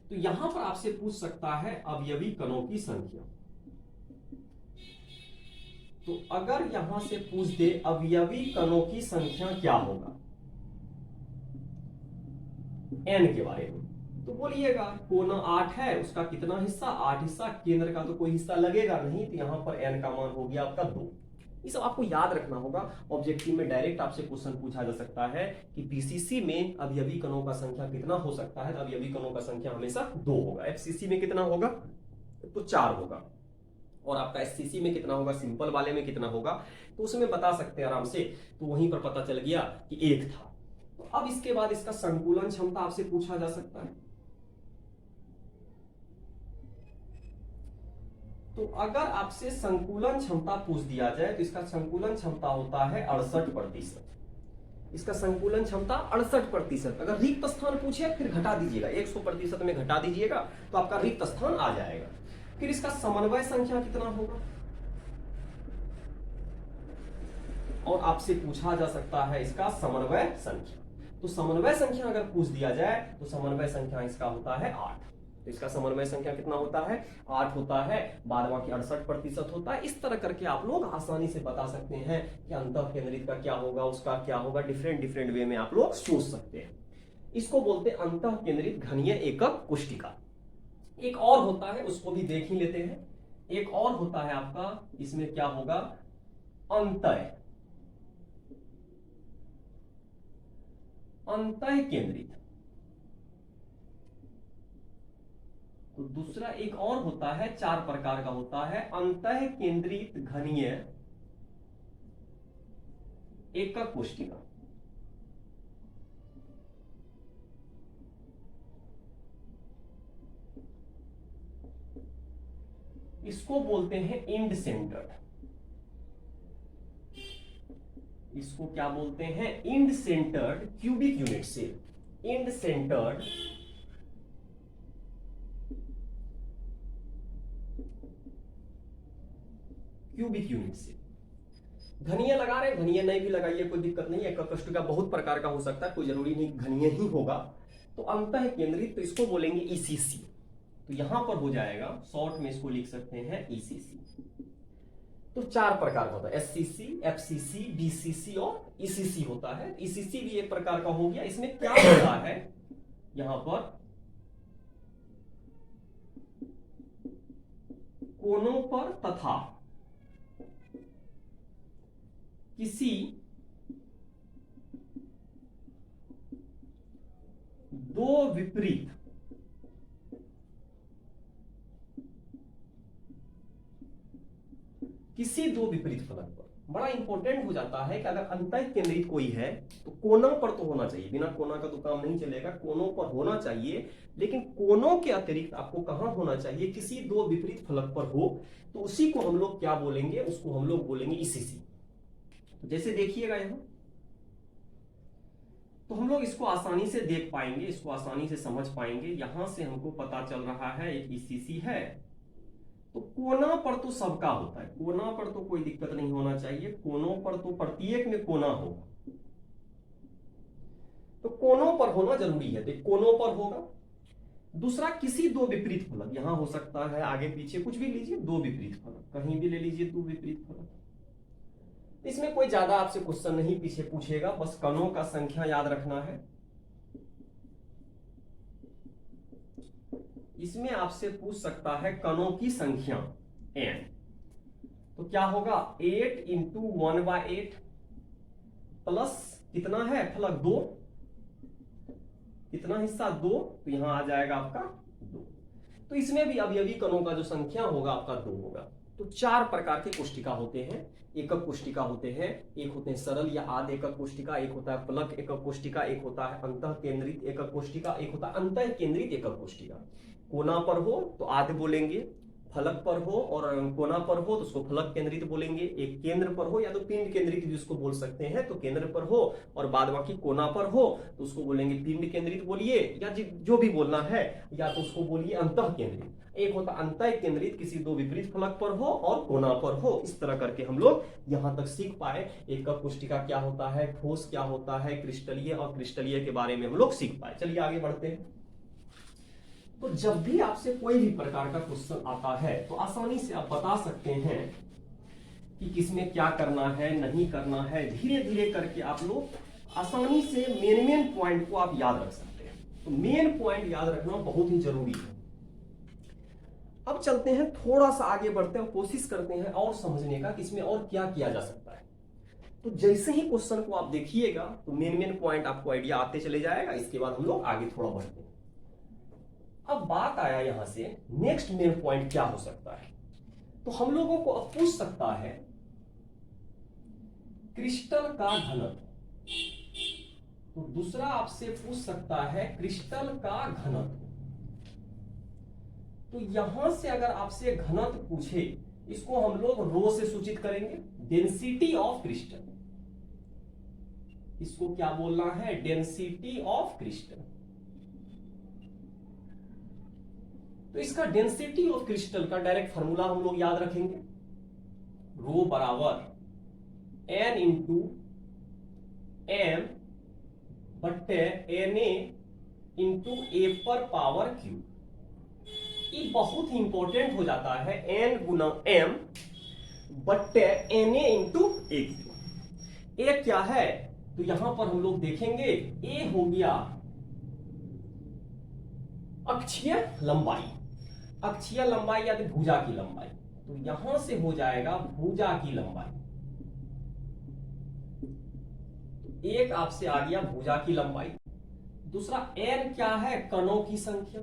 तो यहां पर आपसे पूछ सकता है अवयवी कणों की संख्या। तो अगर यहां से पूछ दे अवयवी कणों की संख्या क्या होगा n के बारे में, तो बोलिएगा कोना 8 है, उसका कितना हिस्सा, 8 हिस्सा, केंद्र का तो कोई हिस्सा लगेगा नहीं, तो यहां पर n का मान हो गया आपका 2। ये सब आपको याद रखना होगा। ऑब्जेक्टिव में डायरेक्ट आपसे क्वेश्चन पूछा जा सकता है कि बीसीसी में अवयवी कणों का संख्या कितना हो सकता है, तो अवयवी कणों का संख्या हमेशा 2 होगा। एफसीसी में कितना होगा, तो 4 होगा। और आपका एससीसी में कितना होगा, सिंपल वाले में कितना होगा, तो उसमें बता सकते हैं आराम से। तो वहीं पर पता चल गया कि 1 था। तो अब इसके बाद इसका संकुलन क्षमता आपसे पूछा जा सकता है। तो अगर आपसे संकुलन क्षमता पूछ दिया जाए तो इसका संकुलन क्षमता होता है 68%। इसका संकुलन क्षमता 68%। अगर रिक्त स्थान पूछे फिर घटा दीजिएगा, 100% में घटा दीजिएगा तो आपका रिक्त स्थान आ जाएगा। फिर इसका समन्वय संख्या कितना होगा, और आपसे पूछा जा सकता है इसका समन्वय संख्या। तो समन्वय संख्या अगर पूछ दिया जाए तो समन्वय संख्या इसका होता है 8। तो इसका समन्वय संख्या कितना होता है, 8 होता है, बाद बाकी 68% होता है। इस तरह करके आप लोग आसानी से बता सकते हैं कि अंतः केंद्रित का क्या होगा, उसका क्या होगा। डिफरेंट डिफरेंट वे में आप लोग सोच सकते हैं। इसको बोलते हैं अंतः केंद्रित घनीय एकक कोशिका। एक और होता है, उसको भी देख ही लेते हैं। एक और होता है आपका, इसमें क्या होगा, अंतः केंद्रित। तो दूसरा एक और होता है, 4 प्रकार का होता है, अंतः केंद्रित घनीय एकक कोशिका। इसको बोलते हैं इंड सेंटर्ड। इसको क्या बोलते हैं, end centred cubic unit cell. End centred cubic unit cell. घनीय लगा रहे, घनीय नहीं भी लगाइए, कोई दिक्कत नहीं है। एकक कोशिका बहुत प्रकार का हो सकता है, कोई जरूरी नहीं घनीय ही होगा। तो अंतः केंद्रित, तो इसको बोलेंगे ईसीसी। तो यहां पर हो जाएगा, शॉर्ट में इसको लिख सकते हैं ईसीसी। तो 4 प्रकार का होता है, एससीसी, एफसीसी, बीसीसी और ईसीसी होता है। ईसीसी भी एक प्रकार का हो गया। इसमें क्या होता है, यहां पर कोनों पर तथा किसी दो विपरीत किसी दो विपरीत फलक पर। बड़ा इंपॉर्टेंट हो जाता है कि अगर अंतः केंद्रित कोई है तो कोना पर तो होना चाहिए, बिना कोना का तो काम नहीं चलेगा, कोनों पर होना चाहिए, लेकिन कोनों के अतिरिक्त आपको कहां होना चाहिए, किसी दो विपरीत फलक पर हो, तो उसी को हम लोग क्या बोलेंगे, उसको हम लोग बोलेंगे ईसीसी। जैसे देखिएगा यहां, तो हम लोग इसको आसानी से देख पाएंगे, इसको आसानी से समझ पाएंगे। यहां से हमको पता चल रहा है एक ईसीसी है, तो कोना पर तो सबका होता है, कोना पर तो कोई दिक्कत नहीं होना चाहिए, कोनों पर तो प्रत्येक में कोना होगा, तो कोनों पर होना जरूरी है, तो कोनों पर होगा। दूसरा, किसी दो विपरीत फलक, यहां हो सकता है आगे पीछे कुछ भी लीजिए, दो विपरीत फलक, कहीं भी ले लीजिए दो विपरीत फलक। इसमें कोई ज्यादा आपसे क्वेश्चन नहीं पीछे पूछेगा, बस कणों का संख्या याद रखना है। इसमें आपसे पूछ सकता है कणों की संख्या n, तो क्या होगा 8 इंटू 1/8 प्लस कितना है फलक 2, कितना हिस्सा 2, तो यहां आ जाएगा आपका 2। तो इसमें भी अवयवी कणों का जो संख्या होगा आपका 2 होगा। तो 4 प्रकार के कोष्टिका होते हैं, एकक कोष्टिका होते हैं, एक होते हैं सरल या आध एकक कोष्टिका, एक होता है प्लग एकक कोष्टिका, एक होता है अंतः केंद्रित एकक कोष्टिका, एक होता है अंतः केंद्रित एकक कोष्टिका। कोना पर हो तो आध बोलेंगे, फलक पर हो और कोना पर हो तो उसको फलक केंद्रित बोलेंगे, एक केंद्र पर हो या तो पिंड केंद्रित भी उसको बोल सकते हैं, तो केंद्र पर हो और बाद बाकी कोना पर हो तो उसको बोलेंगे पिंड केंद्रित बोलिए, या जो भी बोलना है, या तो उसको बोलिए अंतः केंद्रित। एक होता अंतः केंद्रित, किसी दो विपरीत फलक पर हो और कोना पर हो। इस तरह करके हम लोग यहां तक सीख पाए एकक कोष्टिका क्या होता है, ठोस क्या होता है, क्रिस्टलीय और क्रिस्टलीय के बारे में हम लोग सीख पाए। चलिए आगे बढ़ते हैं। तो जब भी आपसे कोई भी प्रकार का क्वेश्चन आता है तो आसानी से आप बता सकते हैं कि किसमें क्या करना है, नहीं करना है। धीरे धीरे करके आप लोग आसानी से मेन पॉइंट को आप याद रख सकते हैं। तो मेन पॉइंट याद रखना बहुत ही जरूरी है। अब चलते हैं, थोड़ा सा आगे बढ़ते हैं, कोशिश करते हैं और समझने का कि इसमें और क्या किया जा सकता है। तो जैसे ही क्वेश्चन को आप देखिएगा तो मेन पॉइंट आपको आइडिया आते चले जाएगा। इसके बाद हम लोग आगे थोड़ा बढ़ते हैं। अब बात आया यहां से नेक्स्ट मेन पॉइंट क्या हो सकता है। तो हम लोगों को अब पूछ सकता है क्रिस्टल का घनत्व। तो दूसरा आपसे पूछ सकता है क्रिस्टल का घनत्व। तो यहां से अगर आपसे घनत्व पूछे, इसको हम लोग रो से सूचित करेंगे, डेंसिटी ऑफ क्रिस्टल। इसको क्या बोलना है, डेंसिटी ऑफ क्रिस्टल। तो इसका डेंसिटी ऑफ क्रिस्टल का डायरेक्ट फार्मूला हम लोग याद रखेंगे, रो बराबर n इंटू एम बट्टे Na इंटू ए पर पावर क्यू। ये बहुत ही इंपॉर्टेंट हो जाता है, n गुना m बट्टे Na इंटू ए क्यू। ए क्या है, तो यहां पर हम लोग देखेंगे ए हो गया अक्षीय लंबाई, अक्षीय लंबाई या तो भुजा की लंबाई। तो यहां से हो जाएगा भुजा की लंबाई। एक आपसे आ गया भुजा की लंबाई। दूसरा n क्या है, कणों की संख्या।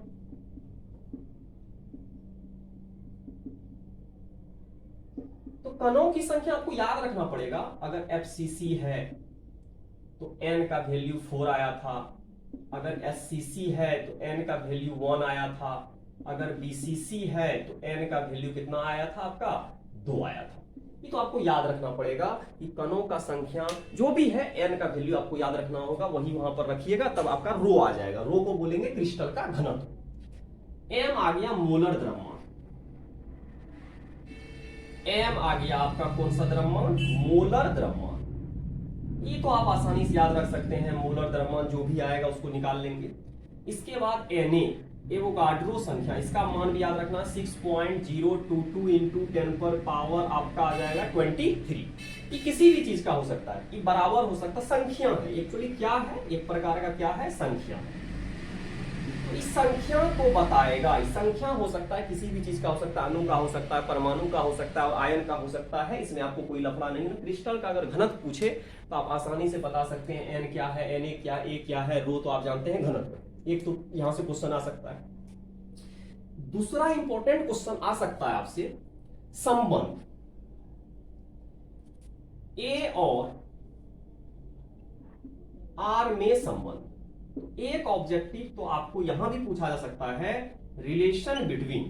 तो कणों की संख्या आपको याद रखना पड़ेगा। अगर FCC है तो n का वैल्यू 4 आया था, अगर SCC है तो n का वैल्यू 1 आया था, अगर BCC है तो n का वैल्यू कितना आया था आपका, 2 आया था। ये तो आपको याद रखना पड़ेगा कि कणों का संख्या जो भी है n का वैल्यू आपको याद रखना होगा, वही वहां पर रखिएगा, तब आपका रो आ जाएगा। रो को बोलेंगे क्रिस्टल का घनत्व। m आ गया मोलर द्रव्यमान, m आ गया आपका कौन सा द्रव्यमान, मोलर द्रव्यमान। ये तो आप आसानी से याद रख सकते हैं, मोलर द्रव्यमान जो भी आएगा उसको निकाल लेंगे। इसके बाद Na एवोगाड्रो संख्या, इसका मान भी याद रखना 6.022 इंटू 10 पर पावर आपका आ जाएगा 23। ये किसी भी चीज का हो सकता है, ये बराबर हो सकता है, संख्या है एक्चुअली, क्या है, एक प्रकार का क्या है, संख्या है। तो इस संख्या को बताएगा, इस संख्या हो सकता है किसी भी चीज का हो सकता है, अणु का हो सकता है, परमाणु का हो सकता है, आयन का हो सकता है। इसमें आपको कोई लफड़ा नहीं है। क्रिस्टल का अगर घनत्व पूछे तो आप आसानी से बता सकते हैं n क्या है, Na क्या, A क्या है, रो तो आप जानते हैं घनत्व। एक तो यहां से क्वेश्चन आ सकता है। दूसरा इंपॉर्टेंट क्वेश्चन आ सकता है आपसे संबंध। ए और आर में संबंध। एक ऑब्जेक्टिव तो आपको यहां भी पूछा जा सकता है, relation between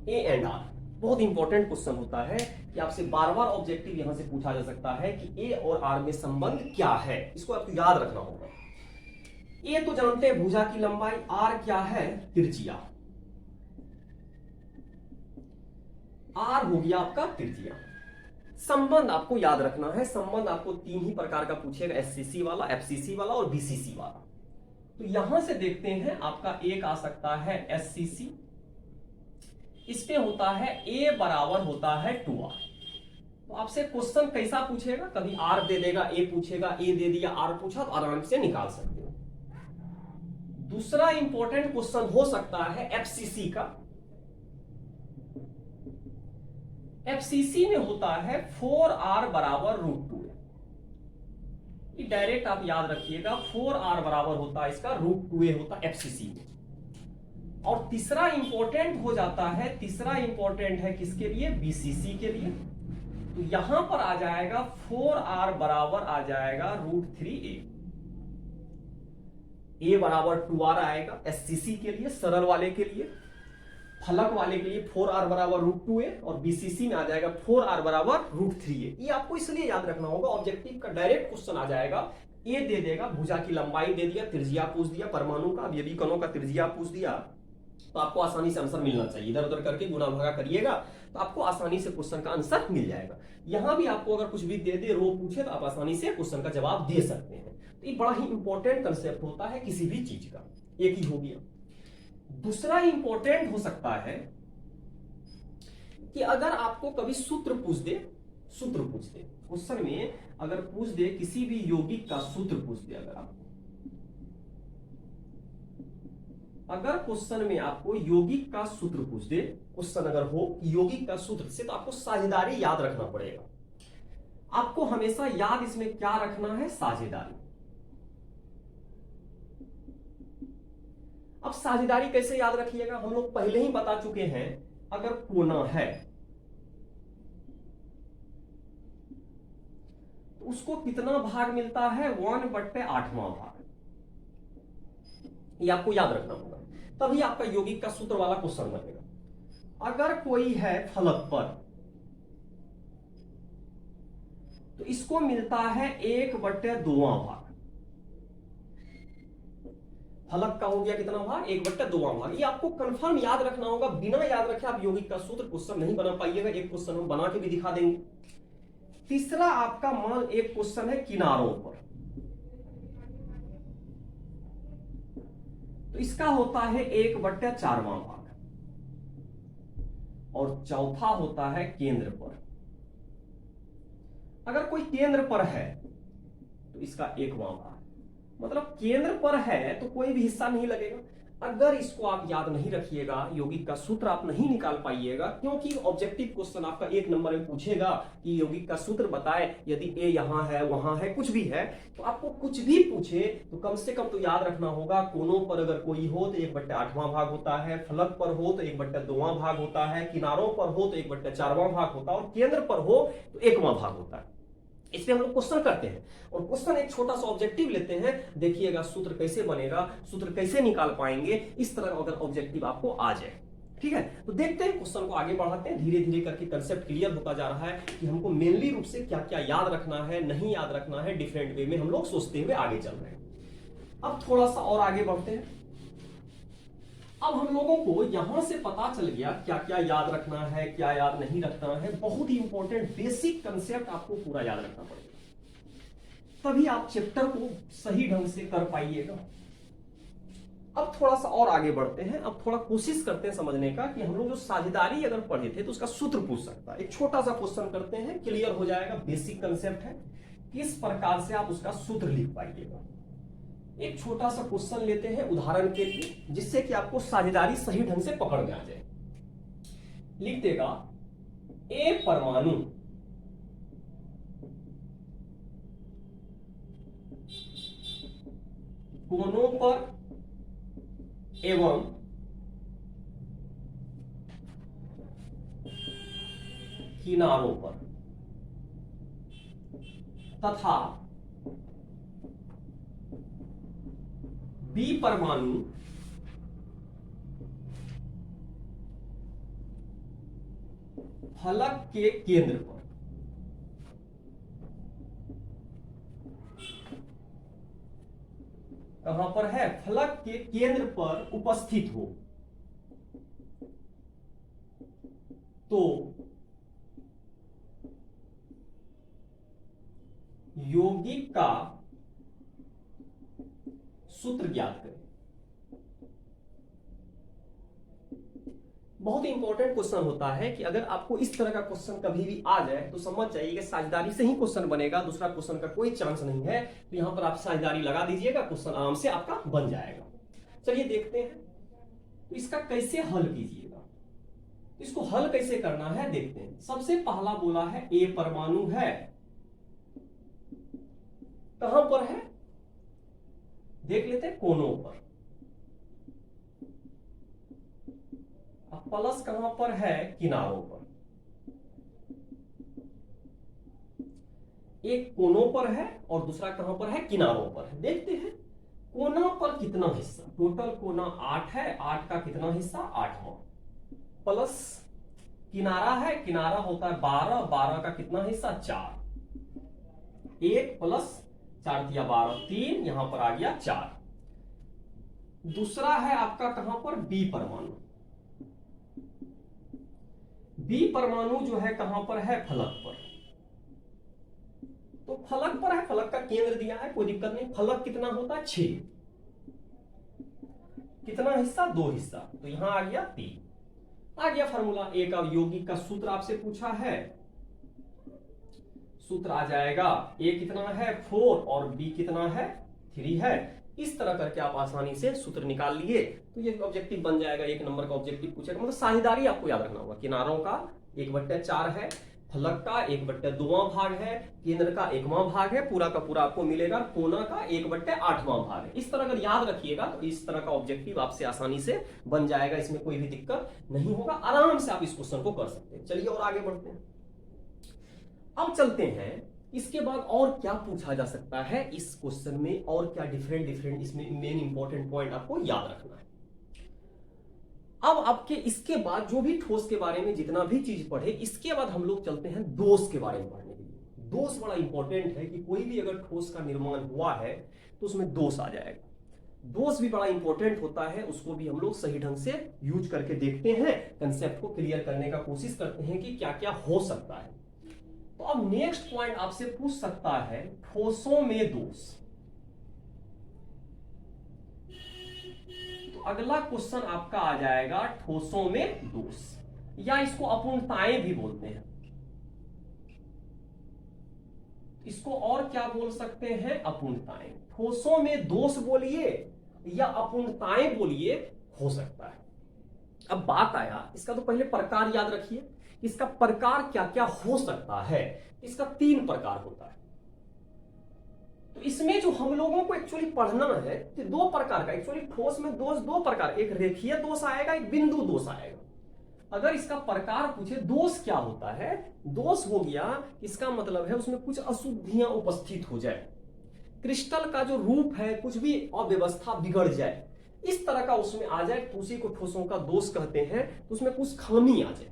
A and R. बहुत इंपॉर्टेंट क्वेश्चन होता है कि आपसे बार बार ऑब्जेक्टिव यहां से पूछा जा सकता है कि ए और आर में संबंध क्या है, इसको आपको याद रखना होगा। ए तो जानते हैं भुजा की लंबाई, आर क्या है, त्रिज्या। आर हो गया आपका त्रिज्या। संबंध आपको याद रखना है, संबंध आपको तीन ही प्रकार का पूछेगा, एससीसी वाला, एफसीसी वाला और बीसीसी वाला। तो यहां से देखते हैं, आपका एक आ सकता है एससीसी, इसमें होता है ए बराबर होता है 2r। तो आपसे क्वेश्चन कैसा पूछेगा, कभी आर दे देगा, ए पूछेगा, ए दे दिया, आर पूछा, तो आराम से निकाल सकते हो। दूसरा इंपॉर्टेंट क्वेश्चन हो सकता है एफसीसी का। एफसीसी में होता है 4r बराबर √2। ये डायरेक्ट आप याद रखिएगा, 4r बराबर होता है इसका √2a होता है एफसीसी में। और तीसरा इंपॉर्टेंट हो जाता है, तीसरा इंपॉर्टेंट है किसके लिए, बीसीसी के लिए। तो यहां पर आ जाएगा 4r बराबर आ जाएगा √3a। ए बराबर 2r आएगा एससीसी के लिए, सरल वाले के लिए। फलक वाले के लिए 4r बराबर √2a और बीसीसी में आ जाएगा 4r बराबर √3a। ये आपको इसलिए याद रखना होगा, ऑब्जेक्टिव का डायरेक्ट क्वेश्चन आ जाएगा, ए दे देगा, भुजा की लंबाई दे दिया, त्रिज्या पूछ दिया परमाणु का, अब ये भी कणों का त्रिज्या पूछ दिया, तो आपको आसानी से आंसर मिलना चाहिए। इधर उधर करके गुना भागा करिएगा तो आपको आसानी से क्वेश्चन का आंसर मिल जाएगा। यहां भी आपको अगर कुछ भी दे दे, रो पूछे, तो आप आसानी से क्वेश्चन का जवाब दे सकते हैं। तो ये बड़ा ही इंपॉर्टेंट कंसेप्ट होता है किसी भी चीज का। एक ही हो गया। दूसरा इंपॉर्टेंट हो सकता है कि अगर आपको कभी सूत्र पूछ दे, सूत्र पूछ दे क्वेश्चन में, अगर पूछ दे किसी भी यौगिक का सूत्र पूछ दे, अगर क्वेश्चन में आपको यौगिक का सूत्र पूछ दे, क्वेश्चन अगर हो यौगिक का सूत्र से, तो आपको साझेदारी याद रखना पड़ेगा। आपको हमेशा याद इसमें क्या रखना है, साझेदारी। अब साझेदारी कैसे याद रखिएगा, हम लोग पहले ही बता चुके हैं। अगर कोना है तो उसको कितना भाग मिलता है, 1/8वां भाग। ये आपको याद रखना होगा, तभी आपका यौगिक का सूत्र वाला क्वेश्चन बनेगा। अगर कोई है फलक पर तो इसको मिलता है 1/2वां भाग। फलक का हो गया कितना भाग, 1/2वां भाग। ये आपको कंफर्म याद रखना होगा, बिना याद रखे आप यौगिक का सूत्र क्वेश्चन नहीं बना पाइएगा। एक क्वेश्चन हम बना के भी दिखा देंगे। तीसरा आपका मान एक क्वेश्चन है किनारों पर, तो इसका होता है 1/4वां भाग। और चौथा होता है केंद्र पर। अगर कोई केंद्र पर है तो इसका 1वां भाग, मतलब केंद्र पर है तो कोई भी हिस्सा नहीं लगेगा। अगर इसको आप याद नहीं रखिएगा, यौगिक का सूत्र आप नहीं निकाल पाइएगा, क्योंकि ऑब्जेक्टिव क्वेश्चन आपका 1 नंबर में पूछेगा कि यौगिक का सूत्र बताए। यदि ए यहां है, वहां है, कुछ भी है, तो आपको कुछ भी पूछे तो कम से कम तो याद रखना होगा, कोनों पर अगर कोई हो तो 1/8वां भाग होता है, फलक पर हो तो 1/2वां भाग होता है, किनारों पर हो तो 1/4वां भाग होता है, और केंद्र पर हो तो 1वां भाग होता है। इस पे हम लोग क्वेश्चन करते हैं, और क्वेश्चन एक छोटा सा ऑब्जेक्टिव लेते हैं, देखिएगा सूत्र कैसे बनेगा, सूत्र कैसे निकाल पाएंगे, इस तरह अगर ऑब्जेक्टिव आपको आ जाए। ठीक है, तो देखते हैं, क्वेश्चन को आगे बढ़ाते हैं। धीरे धीरे करके कंसेप्ट क्लियर होता जा रहा है कि हमको मेनली रूप से क्या क्या याद रखना है, नहीं याद रखना है, डिफरेंट वे में हम लोग सोचते हुए आगे चल रहे हैं। अब थोड़ा सा और आगे बढ़ते हैं। अब हम लोगों को यहां से पता चल गया क्या क्या याद रखना है, क्या याद नहीं रखना है। बहुत ही इंपॉर्टेंट बेसिक कंसेप्ट आपको पूरा याद रखना पड़ेगा, तभी आप चैप्टर को सही ढंग से कर पाइएगा। अब थोड़ा सा और आगे बढ़ते हैं। अब थोड़ा कोशिश करते हैं समझने का कि हम लोग जो साझेदारी अगर पढ़े थे तो उसका सूत्र पूछ सकता है। एक छोटा सा क्वेश्चन करते हैं, क्लियर हो जाएगा। बेसिक कंसेप्ट है, किस प्रकार से आप उसका सूत्र लिख पाइएगा। एक छोटा सा क्वेश्चन लेते हैं उदाहरण के लिए, जिससे कि आपको साझेदारी सही ढंग से पकड़ में आ जाए। लिख देगा, ए परमाणु कोनों पर एवं किनारों पर तथा बी परमाणु फलक के केंद्र पर कहां पर है, फलक के केंद्र पर उपस्थित हो तो यौगिक का सूत्र ज्ञात करें। बहुत इंपॉर्टेंट क्वेश्चन होता है कि अगर आपको इस तरह का क्वेश्चन कभी भी आ जाए तो समझ जाइए कि साझेदारी से ही क्वेश्चन बनेगा, दूसरा क्वेश्चन का कोई चांस नहीं है। तो यहां पर आप साझेदारी लगा दीजिएगा, क्वेश्चन आराम से आपका बन जाएगा। चलिए देखते हैं तो इसका कैसे हल कीजिएगा, इसको हल कैसे करना है देखते हैं। सबसे पहला बोला है ए परमाणु है, कहां पर है देख लेते हैं, कोनों पर। अब प्लस कहां पर है, किनारों पर। एक कोनों पर है और दूसरा कहां पर है, किनारों पर है। देखते हैं कोना पर कितना हिस्सा, टोटल कोना 8 है, 8 का कितना हिस्सा, 8वां, प्लस किनारा है, किनारा होता है 12, 12 का कितना हिस्सा, 4, 1 प्लस 4 दिया 12, 3 यहां पर आ गया 4। दूसरा है आपका कहां पर, बी परमाणु। बी परमाणु जो है कहां पर है, फलक पर। तो फलक पर है, फलक का केंद्र दिया है, कोई दिक्कत नहीं। फलक कितना होता है, 6, कितना हिस्सा, 2 हिस्सा, तो यहां आ गया 3। आ गया फार्मूला, ए का यौगिक का सूत्र आपसे पूछा है, सूत्र आ जाएगा ए कितना है 4 और बी कितना है 3 है। इस तरह करके आप आसानी से सूत्र निकाल लिए तो ये ऑब्जेक्टिव बन जाएगा, 1 नंबर का ऑब्जेक्टिव पूछेगा। मतलब साझेदारी आपको याद रखना होगा, किनारों का 1/4 है, फलक का 1/2वां भाग है, केंद्र का 1वां भाग है, पूरा का पूरा आपको मिलेगा, कोना का 1/8वां भाग है। इस तरह अगर याद रखिएगा तो इस तरह का ऑब्जेक्टिव आपसे आसानी से बन जाएगा, इसमें कोई भी दिक्कत नहीं होगा, आराम से आप इस क्वेश्चन को कर सकते हैं। चलिए और आगे बढ़ते हैं। अब चलते हैं इसके बाद और क्या पूछा जा सकता है इस क्वेश्चन में, और क्या डिफरेंट इसमें मेन इंपॉर्टेंट पॉइंट आपको याद रखना है। अब आपके इसके बाद जो भी ठोस के बारे में जितना भी चीज पढ़े, इसके बाद हम लोग चलते हैं दोष के बारे में पढ़ने के लिए। दोष बड़ा इंपॉर्टेंट है कि कोई भी अगर ठोस का निर्माण हुआ है तो उसमें दोष आ जाएगा। दोष भी बड़ा इंपॉर्टेंट होता है, उसको भी हम लोग सही ढंग से यूज करके देखते हैं, कंसेप्ट को क्लियर करने का कोशिश करते हैं कि क्या क्या हो सकता है। तो अब नेक्स्ट पॉइंट आपसे पूछ सकता है, ठोसों में दोष। तो अगला क्वेश्चन आपका आ जाएगा ठोसों में दोष, या इसको अपूर्णताएं भी बोलते हैं। इसको और क्या बोल सकते हैं, अपूर्णताएं। ठोसों में दोष बोलिए या अपूर्णताएं बोलिए, हो सकता है। अब बात आया इसका, तो पहले प्रकार याद रखिए, इसका प्रकार क्या क्या हो सकता है। इसका 3 प्रकार होता है। तो इसमें जो हम लोगों को एक्चुअली पढ़ना है तो 2 प्रकार का, एक्चुअली ठोस में दोष 2 प्रकार, एक रेखीय दोष आएगा, एक बिंदु दोष आएगा। अगर इसका प्रकार पूछे दोष क्या होता है, दोष हो गया इसका मतलब है उसमें कुछ अशुद्धियां उपस्थित हो जाए, क्रिस्टल का जो रूप है कुछ भी अव्यवस्था बिगड़ जाए, इस तरह का उसमें आ जाए तो उसी को ठोसों का दोष कहते हैं। तो उसमें कुछ खामी आ जाए,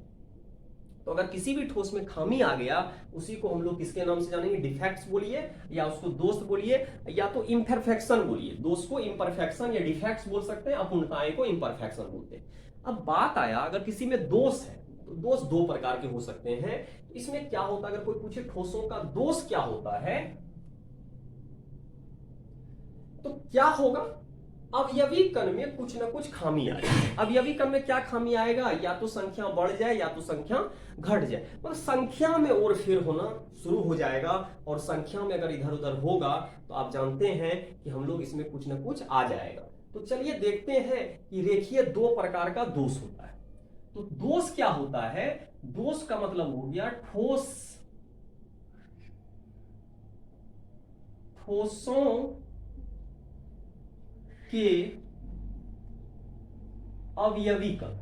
तो अगर किसी भी ठोस में खामी आ गया उसी को हम लोग किसके नाम से जानेंगे, डिफेक्ट्स बोलिए या उसको दोष बोलिए या तो इम्परफेक्शन बोलिए। दोष को इम्परफेक्शन या डिफेक्ट्स बोल सकते हैं, अपूर्णताएं को इम्परफेक्शन बोलते हैं। अब बात आया अगर किसी में दोष है तो दोष 2 प्रकार के हो सकते हैं। तो इसमें क्या होता है, अगर कोई पूछे ठोसों का दोष क्या होता है तो क्या होगा, अवयवी कण में कुछ ना कुछ खामी आएगी। अवयवी कण में क्या खामी आएगा, या तो संख्या बढ़ जाए या तो संख्या घट जाए, मतलब संख्या में और फिर होना शुरू हो जाएगा। और संख्या में अगर इधर उधर होगा तो आप जानते हैं कि हम लोग इसमें कुछ ना कुछ आ जाएगा। तो चलिए देखते हैं कि रेखीय 2 प्रकार का दोष होता है। तो दोष क्या होता है, दोष का मतलब हो गया ठोसों के अवयवी कण,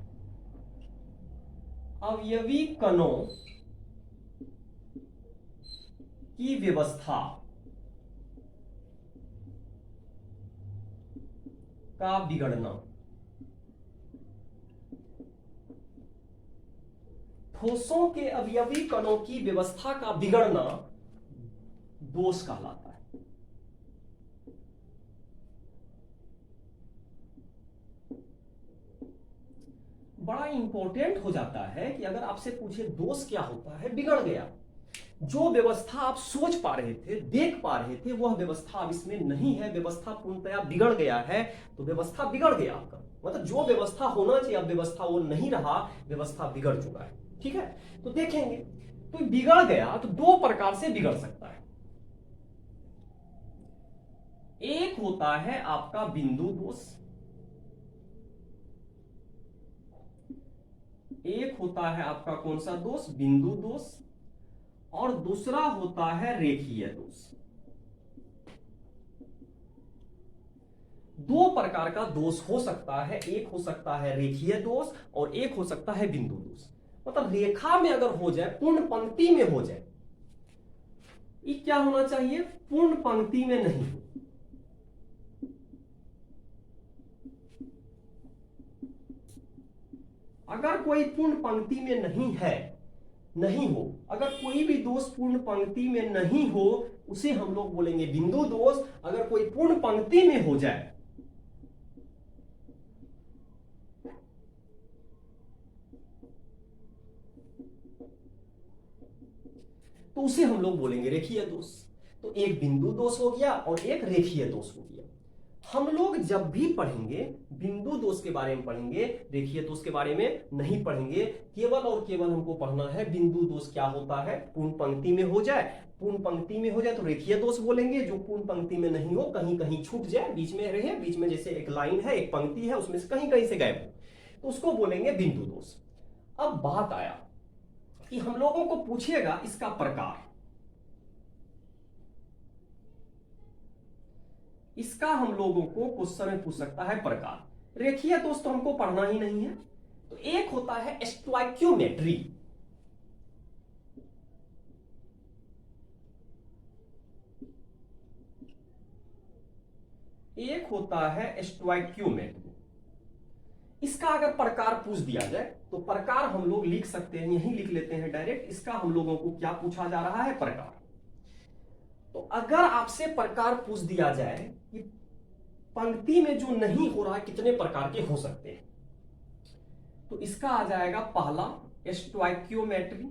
अवयवी कणों की व्यवस्था का बिगड़ना, ठोसों के अवयवी कणों की व्यवस्था का बिगड़ना दोष कहलाता है। बड़ा इंपॉर्टेंट हो जाता है कि अगर आपसे पूछे दोष क्या होता है, बिगड़ गया। जो व्यवस्था आप सोच पा रहे थे, देख पा रहे थे, वह व्यवस्था अब इसमें नहीं है, व्यवस्था पूर्णतया बिगड़ गया है, तो व्यवस्था बिगड़ गया आपका। मतलब जो व्यवस्था होना चाहिए अब व्यवस्था वो नहीं रहा, व्यवस्था बिगड़ चुका है। ठीक है, तो देखेंगे तो बिगड़ गया तो दो प्रकार से बिगड़ सकता है। एक होता है आपका बिंदु दोष, एक होता है आपका कौन सा दोष, बिंदु दोष, और दूसरा होता है रेखीय दोष। दो प्रकार का दोष हो सकता है, एक हो सकता है रेखीय दोष और एक हो सकता है बिंदु दोष। मतलब रेखा में अगर हो जाए, पूर्ण पंक्ति में हो जाए, ये क्या होना चाहिए, पूर्ण पंक्ति में नहीं हो। अगर कोई पूर्ण पंक्ति में नहीं है, नहीं हो, अगर कोई भी दोष पूर्ण पंक्ति में नहीं हो, उसे हम लोग बोलेंगे बिंदु दोष। अगर कोई पूर्ण पंक्ति में हो जाए तो उसे हम लोग बोलेंगे रेखीय दोष। तो एक बिंदु दोष हो गया और एक रेखीय दोष हो गया। हम लोग जब भी पढ़ेंगे बिंदु दोष के बारे में पढ़ेंगे, रेखीय दोष के बारे में नहीं पढ़ेंगे। केवल और केवल हमको पढ़ना है बिंदु दोष क्या होता है, पूर्ण पंक्ति में हो जाए, पूर्ण पंक्ति में हो जाए तो रेखीय दोष बोलेंगे। जो पूर्ण पंक्ति में नहीं हो, कहीं कहीं छूट जाए, बीच में रहे, बीच में जैसे एक लाइन है, एक पंक्ति है, उसमें से कहीं कहीं से गायब हो, तो उसको बोलेंगे बिंदु दोष। अब बात आया कि हम लोगों को पूछिएगा इसका प्रकार, इसका हम लोगों को क्वेश्चन में पूछ सकता है प्रकार। रेखीय दोष तो हमको पढ़ना ही नहीं है। तो एक होता है स्टोइकियोमेट्री, एक होता है स्टोइकियोमेट्री। इसका अगर प्रकार पूछ दिया जाए तो प्रकार हम लोग लिख सकते हैं, यहीं लिख लेते हैं डायरेक्ट। इसका हम लोगों को क्या पूछा जा रहा है, प्रकार। तो अगर आपसे प्रकार पूछ दिया जाए कि पंक्ति में जो नहीं हो रहा है कितने प्रकार के हो सकते हैं, तो इसका आ जाएगा पहला स्टोइकियोमेट्री,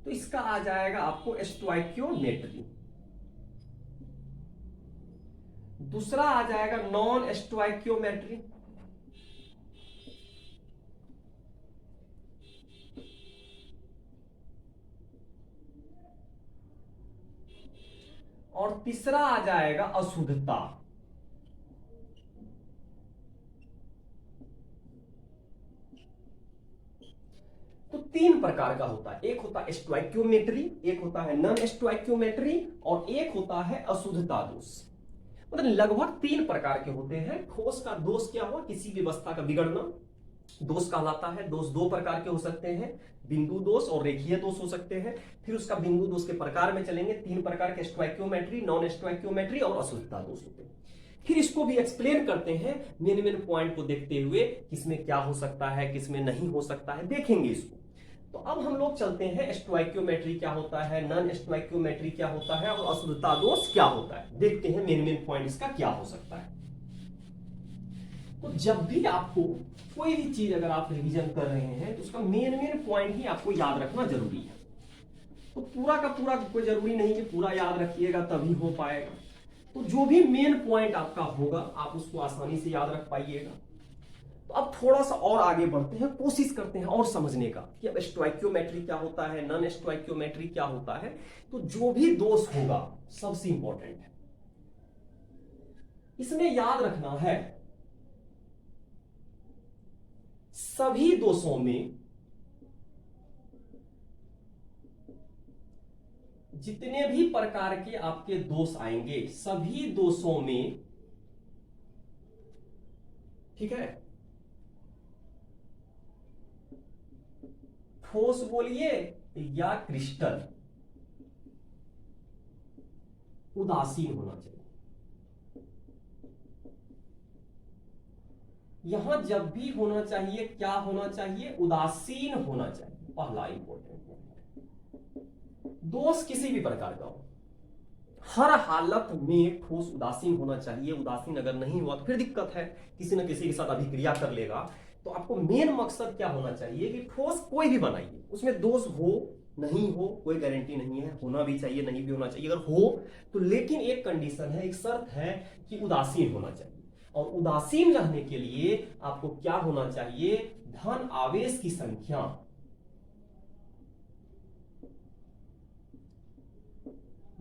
तो इसका आ जाएगा आपको स्टोइकियोमेट्री। दूसरा आ जाएगा नॉन स्टोइकियोमेट्री, और तीसरा आ जाएगा अशुद्धता। तो तीन प्रकार का होता है, एक होता है स्टोइकियोमेट्री, एक होता है नॉन स्टोइकियोमेट्री, और एक होता है अशुद्धता दोष। मतलब लगभग तीन प्रकार के होते हैं। ठोस का दोष क्या हुआ, किसी व्यवस्था का बिगड़ना, दोष कहलाता है। दोष दो प्रकार के हो सकते हैं, बिंदु दोष और रेखीय दोष हो सकते हैं। फिर उसका बिंदु दोष के प्रकार में चलेंगे, तीन प्रकार के स्टोइकियोमेट्री, नॉन स्टोइकियोमेट्री और अशुद्धता दोष होते हैं। फिर इसको भी एक्सप्लेन करते हैं मेन मेन पॉइंट को देखते हुए, किसमें क्या हो सकता है, किसमें नहीं हो सकता है, देखेंगे इसको। तो अब हम लोग चलते हैं स्टोइकियोमेट्री क्या होता है, नॉन स्टोइकियोमेट्री क्या होता है और अशुद्धता दोष क्या होता है, देखते हैं मेन मेन पॉइंट इसका क्या हो सकता है। तो जब भी आपको कोई भी चीज अगर आप रिवीजन कर रहे हैं तो उसका मेन मेन पॉइंट ही आपको याद रखना जरूरी है। तो पूरा का पूरा कोई जरूरी नहीं कि पूरा याद रखिएगा तभी हो पाएगा। तो जो भी मेन पॉइंट आपका होगा आप उसको आसानी से याद रख पाइएगा। तो अब थोड़ा सा और आगे बढ़ते हैं, कोशिश करते हैं और समझने का कि अब स्टोइकियोमेट्री क्या होता है, नॉन स्टोइकियोमेट्री क्या होता है। तो जो भी दोष होगा सबसे इंपॉर्टेंट है, इसमें याद रखना है सभी दोषों में जितने भी प्रकार के आपके दोष आएंगे, सभी दोषों में, ठीक है, ठोस बोलिए या क्रिस्टल, उदासीन होना चाहिए। यहां जब भी होना चाहिए क्या होना चाहिए, उदासीन होना चाहिए, पहला इंपॉर्टेंट पॉइंट। दोष किसी भी प्रकार का हो, हर हालत में ठोस उदासीन होना चाहिए। उदासीन अगर नहीं हुआ तो फिर दिक्कत है, किसी न किसी के साथ अभिक्रिया कर लेगा। तो आपको मेन मकसद क्या होना चाहिए कि ठोस कोई भी बनाइए, उसमें दोष हो नहीं हो कोई गारंटी नहीं है, होना भी चाहिए नहीं भी होना चाहिए। अगर हो तो लेकिन एक कंडीशन है, एक शर्त है कि उदासीन होना चाहिए। और उदासीन रहने के लिए आपको क्या होना चाहिए, धन आवेश की संख्या,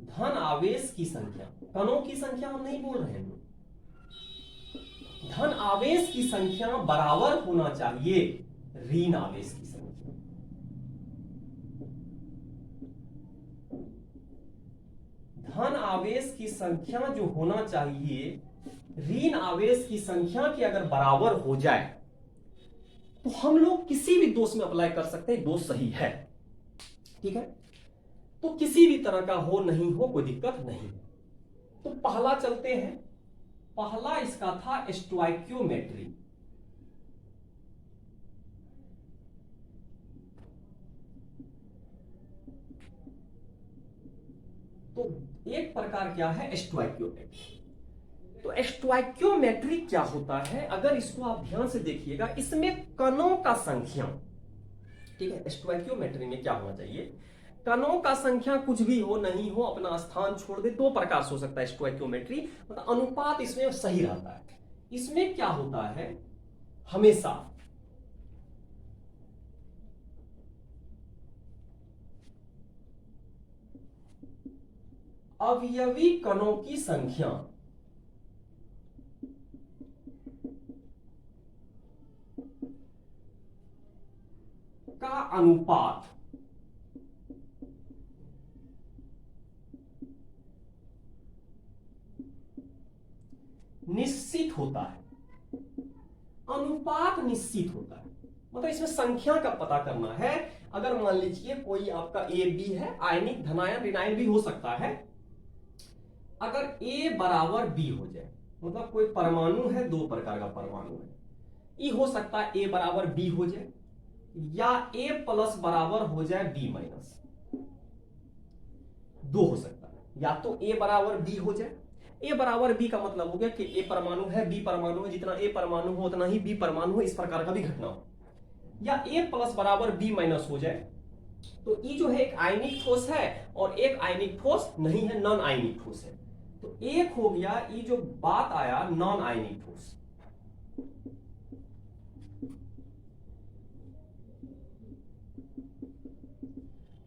धन आवेश की संख्या, कणों की संख्या हम नहीं बोल रहे हैं, धन आवेश की संख्या बराबर होना चाहिए ऋण आवेश की संख्या। धन आवेश की संख्या जो होना चाहिए ऋण आवेश की संख्या के अगर बराबर हो जाए तो हम लोग किसी भी दोष में अप्लाई कर सकते हैं, दोष सही है, ठीक है। तो किसी भी तरह का हो नहीं हो कोई दिक्कत नहीं। तो पहला चलते हैं, पहला इसका था स्टोइकियोमेट्री। तो एक प्रकार क्या है स्टोइकियोमेट्री। तो स्टोइकियोमेट्री क्या होता है, अगर इसको आप ध्यान से देखिएगा, इसमें कणों का संख्या, ठीक है। स्टोइकियोमेट्री में क्या होना चाहिए, कणों का संख्या कुछ भी हो नहीं हो अपना स्थान छोड़ दे, दो प्रकार से हो सकता है स्टोइकियोमेट्री, मतलब अनुपात इसमें सही रहता है। इसमें क्या होता है, हमेशा अवयवी कणों की संख्या का अनुपात निश्चित होता है। अनुपात निश्चित होता है मतलब इसमें संख्या का पता करना है। अगर मान लीजिए कोई आपका ए बी है, आयनिक धनायन ऋणायन भी हो सकता है। अगर ए बराबर बी हो जाए, मतलब कोई परमाणु है, दो प्रकार का परमाणु है, ये हो सकता है ए बराबर बी हो जाए या ए प्लस बराबर हो जाए बी माइनस, दो हो सकता है। या तो ए बराबर बी हो जाए, ए बराबर बी का मतलब हो गया कि ए परमाणु है बी परमाणु है, जितना ए परमाणु हो उतना ही बी परमाणु हो, इस प्रकार का भी घटना हो। या ए प्लस बराबर बी माइनस हो जाए, तो ये जो है एक आयनिक ठोस है और एक आयनिक ठोस नहीं है, नॉन आयनिक ठोस है। तो एक हो गया ये जो बात आया नॉन आयनिक ठोस,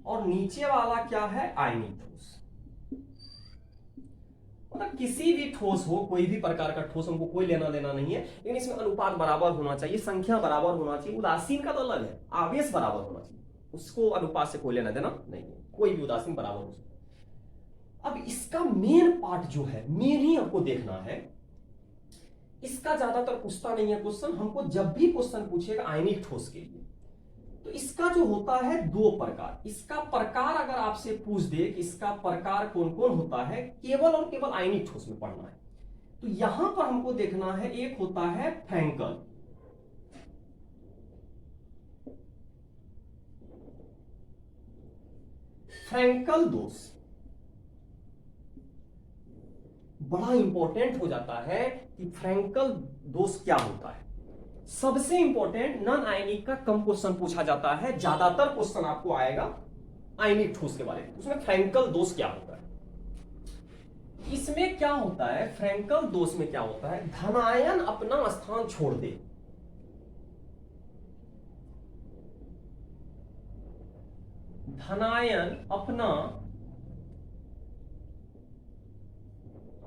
और नीचे वाला क्या है, आयनिक ठोस। मतलब किसी भी ठोस हो, कोई भी प्रकार का ठोस, हमको कोई लेना देना नहीं है, लेकिन इसमें अनुपात बराबर होना चाहिए, संख्या बराबर होना चाहिए। उदासीन का तो अलग है, आवेश बराबर होना चाहिए, उसको अनुपात से कोई लेना देना नहीं है, कोई भी उदासीन बराबर हो सकता है। अब इसका मेन पार्ट जो है, मेन ही आपको देखना है। इसका ज्यादातर पूछता नहीं है क्वेश्चन, हमको जब भी क्वेश्चन पूछेगा आयनिक ठोस के लिए, तो इसका जो होता है दो प्रकार। इसका प्रकार अगर आपसे पूछ दे कि इसका प्रकार कौन कौन होता है, केवल और केवल आयनिक ठोस में पढ़ना है। तो यहां पर हमको देखना है, एक होता है फ्रैंकल, फ्रैंकल दोष बड़ा इंपॉर्टेंट हो जाता है कि फ्रैंकल दोष क्या होता है। सबसे इंपॉर्टेंट नॉन आयनिक का कम क्वेश्चन पूछा जाता है, ज्यादातर क्वेश्चन आपको आएगा आयनिक ठोस के बारे में। उसमें फ्रैंकल दोष क्या होता है, इसमें क्या होता है, फ्रैंकल दोष में क्या होता है, धनायन अपना स्थान छोड़ दे, धनायन अपना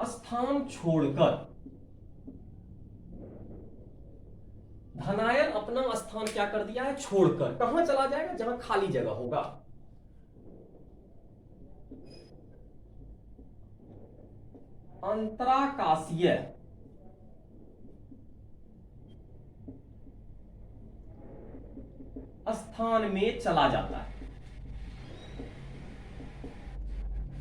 स्थान छोड़कर, धनायन अपना स्थान क्या कर दिया है, छोड़कर कहां चला जाएगा, जहां खाली जगह होगा। अंतराकाशीय स्थान स्थान में चला जाता है।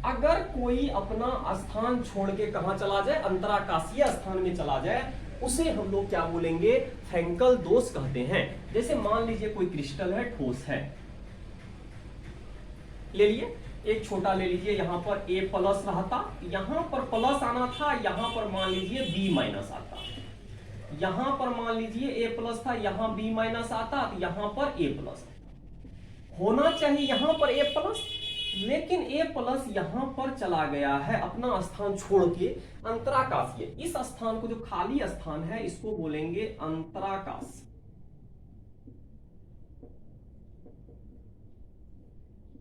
अगर कोई अपना स्थान छोड़ के कहां चला जाए, अंतराकाशीय स्थान में चला जाए, उसे हम लोग क्या बोलेंगे, फ्रैंकल दोष कहते हैं। जैसे मान लीजिए कोई क्रिस्टल है, ठोस है, ले लिए, एक छोटा ले लीजिए, यहां पर A प्लस रहता, यहां पर प्लस आना था, यहां पर मान लीजिए B माइनस आता, यहां पर मान लीजिए A प्लस था, यहां B माइनस आता, तो यहां पर A प्लस होना चाहिए, यहां पर A प्लस, लेकिन A प्लस यहां पर चला गया है अपना स्थान छोड़ के अंतराकाशीय। इस स्थान को, जो खाली स्थान है, इसको बोलेंगे अंतराकाश।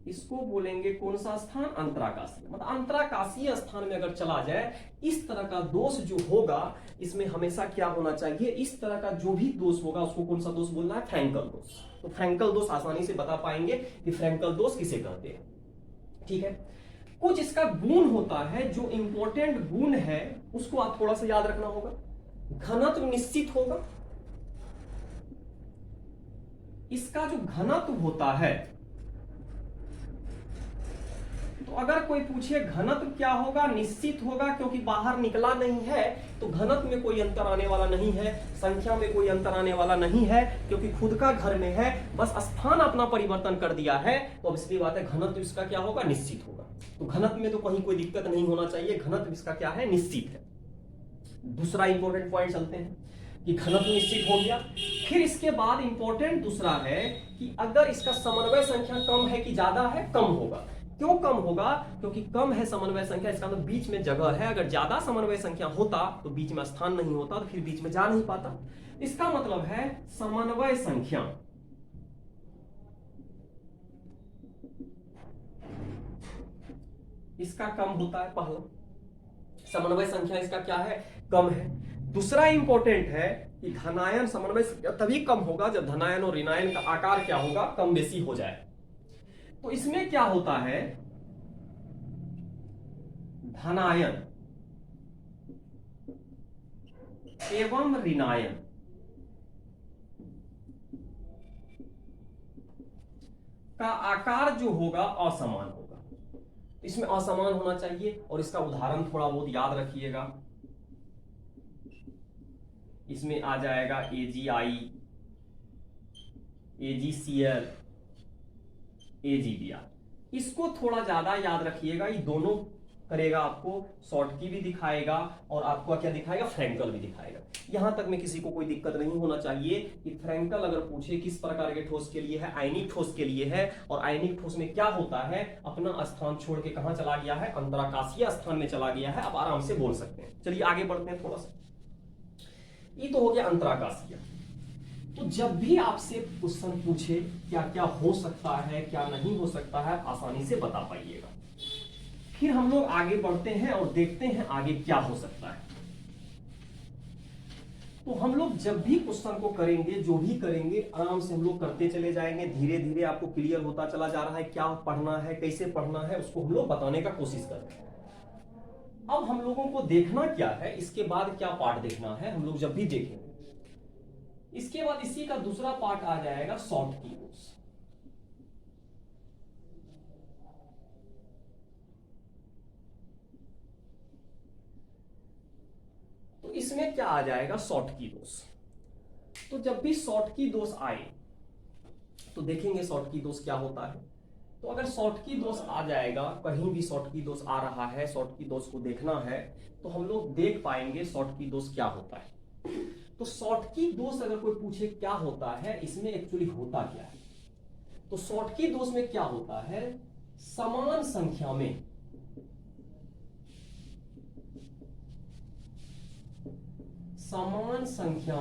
इसको बोलेंगे कौन सा स्थान, अंतराकाशीय। मतलब अंतराकाशीय स्थान में अगर चला जाए, इस तरह का दोष जो होगा, इसमें हमेशा क्या होना चाहिए, इस तरह का जो भी दोष होगा उसको कौन सा दोष बोलना है, फ्रैंकल दोष। तो फ्रैंकल दोष आसानी से बता पाएंगे कि फ्रैंकल दोष किसे कहते हैं। ठीक है, कुछ इसका गुण होता है, जो इंपॉर्टेंट गुण है उसको आप थोड़ा सा याद रखना होगा। घनत्व निश्चित होगा, इसका जो घनत्व होता है, तो अगर कोई पूछे घनत्व क्या होगा, निश्चित होगा, क्योंकि बाहर निकला नहीं है, तो घनत्व में कोई अंतर आने वाला नहीं है, संख्या में कोई अंतर आने वाला नहीं है, क्योंकि खुद का घर में है, बस स्थान अपना परिवर्तन कर दिया है, तो अब इसलिए बात है घनत्व इसका क्या होगा, निश्चित होगा। तो घनत्व में तो कहीं कोई दिक्कत नहीं होना चाहिए, घनत्व इसका क्या है, निश्चित है। दूसरा इंपॉर्टेंट पॉइंट चलते हैं कि घनत्व निश्चित हो गया। फिर इसके बाद इंपॉर्टेंट दूसरा है कि अगर इसका समन्वय संख्या कम है कि ज्यादा है, कम होगा। क्यों कम होगा, क्योंकि कम है समन्वय संख्या, इसका मतलब बीच में जगह है। अगर ज्यादा समन्वय संख्या होता तो बीच में स्थान नहीं होता, तो फिर बीच में जा नहीं पाता। इसका मतलब है समन्वय संख्या इसका कम होता है, पहला समन्वय संख्या इसका क्या है, कम है। दूसरा इंपॉर्टेंट है कि धनायन समन्वय संख्या तभी कम होगा जब धनायन और ऋणायन का आकार क्या होगा, कम बेसी हो जाए। तो इसमें क्या होता है, धनायन एवं ऋणायन का आकार जो होगा असमान होगा। इसमें असमान होना चाहिए, और इसका उदाहरण थोड़ा बहुत याद रखिएगा। इसमें आ जाएगा AgI, AgCl, AgBr। इसको थोड़ा ज्यादा याद रखिएगा, ये दोनों करेगा आपको शॉर्ट की भी दिखाएगा और आपको क्या दिखाएगा, फ्रैंकल भी दिखाएगा। यहां तक में किसी को कोई दिक्कत नहीं होना चाहिए कि फ्रैंकल अगर पूछे किस प्रकार के ठोस के लिए है, आयनिक ठोस के लिए है, और आयनिक ठोस में क्या होता है, अपना स्थान छोड़ के कहां चला गया है, अंतराकाशीय स्थान में चला गया है, आप आराम से बोल सकते हैं। चलिए आगे बढ़ते हैं थोड़ा सा। ये तो हो गया अंतराकाशीय। तो जब भी आपसे क्वेश्चन पूछे क्या क्या हो सकता है, क्या नहीं हो सकता है, आसानी से बता पाइएगा। फिर हम लोग आगे बढ़ते हैं और देखते हैं आगे क्या हो सकता है। तो हम लोग जब भी क्वेश्चन को करेंगे, जो भी करेंगे, आराम से हम लोग करते चले जाएंगे। धीरे धीरे आपको क्लियर होता चला जा रहा है, क्या पढ़ना है, कैसे पढ़ना है, उसको हम लोग बताने का कोशिश कर रहे हैं। अब हम लोगों को देखना क्या है, इसके बाद क्या पार्ट देखना है, हम लोग जब भी देखेंगे। इसके बाद इसी का दूसरा पार्ट आ जाएगा शॉर्ट कीवर्ड्स। तो इसमें क्या आ जाएगा, शॉर्ट की दोष। तो जब भी शॉर्ट की दोष आए तो देखेंगे शॉर्ट की दोष क्या होता है। तो अगर शॉर्ट की दोष आ जाएगा, कहीं भी शॉर्ट की दोष आ रहा है, शॉर्ट की दोष को देखना है, तो हम लोग देख पाएंगे शॉर्ट की दोष क्या होता है। तो शॉर्ट की दोष अगर कोई पूछे क्या होता है, इसमें एक्चुअली होता क्या है, तो शॉर्ट की दोष में क्या होता है, समान संख्या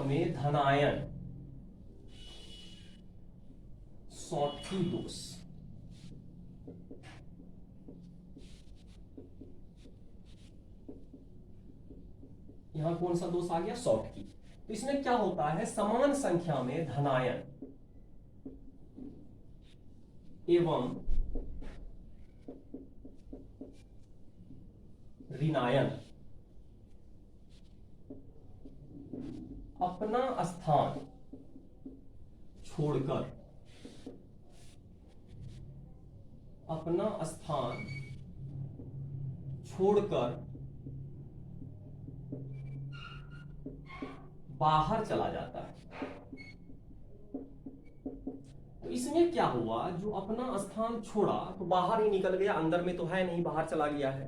में धनायन शॉर्ट की दोष। यहां कौन सा दोष आ गया, शॉर्ट की। तो इसमें क्या होता है, समान संख्या में धनायन एवं ऋणायन अपना स्थान छोड़कर अपना स्थान छोड़कर बाहर चला जाता है। तो इसमें क्या हुआ, जो अपना स्थान छोड़ा तो बाहर ही निकल गया, अंदर में तो है नहीं, बाहर चला गया है।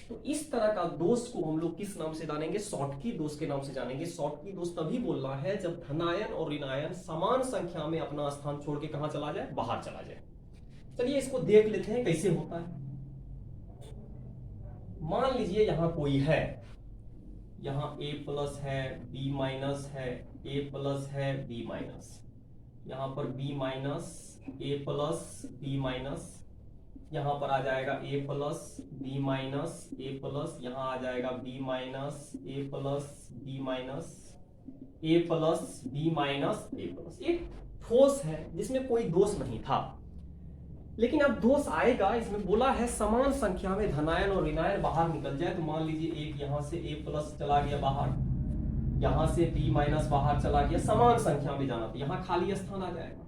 तो इस तरह का दोष को हम लोग किस नाम से जानेंगे, शॉर्टकी दोष के नाम से जानेंगे। शॉर्टकी दोष तभी बोलना है जब धनायन और ऋणायन समान संख्या में अपना स्थान छोड़ के कहां चला जाए, बाहर चला जाए। चलिए इसको देख लेते हैं कैसे होता है। मान लीजिए यहां कोई है, यहां a प्लस है, b माइनस है, a प्लस है, b माइनस, यहां पर b minus, a plus, b minus, यहां पर आ जाएगा a plus, b minus, a plus, यहां आ जाएगा b minus, a plus, b minus, a plus, b minus, a plus. एक ठोस है जिसमें कोई दोष नहीं था, लेकिन अब दोष आएगा। इसमें बोला है समान संख्या में धनायन और ऋणायन बाहर निकल जाए। तो मान लीजिए एक यहां से a प्लस चला गया बाहर, यहां से b माइनस बाहर चला गया, समान संख्या में जाना, तो यहां खाली स्थान आ जाएगा।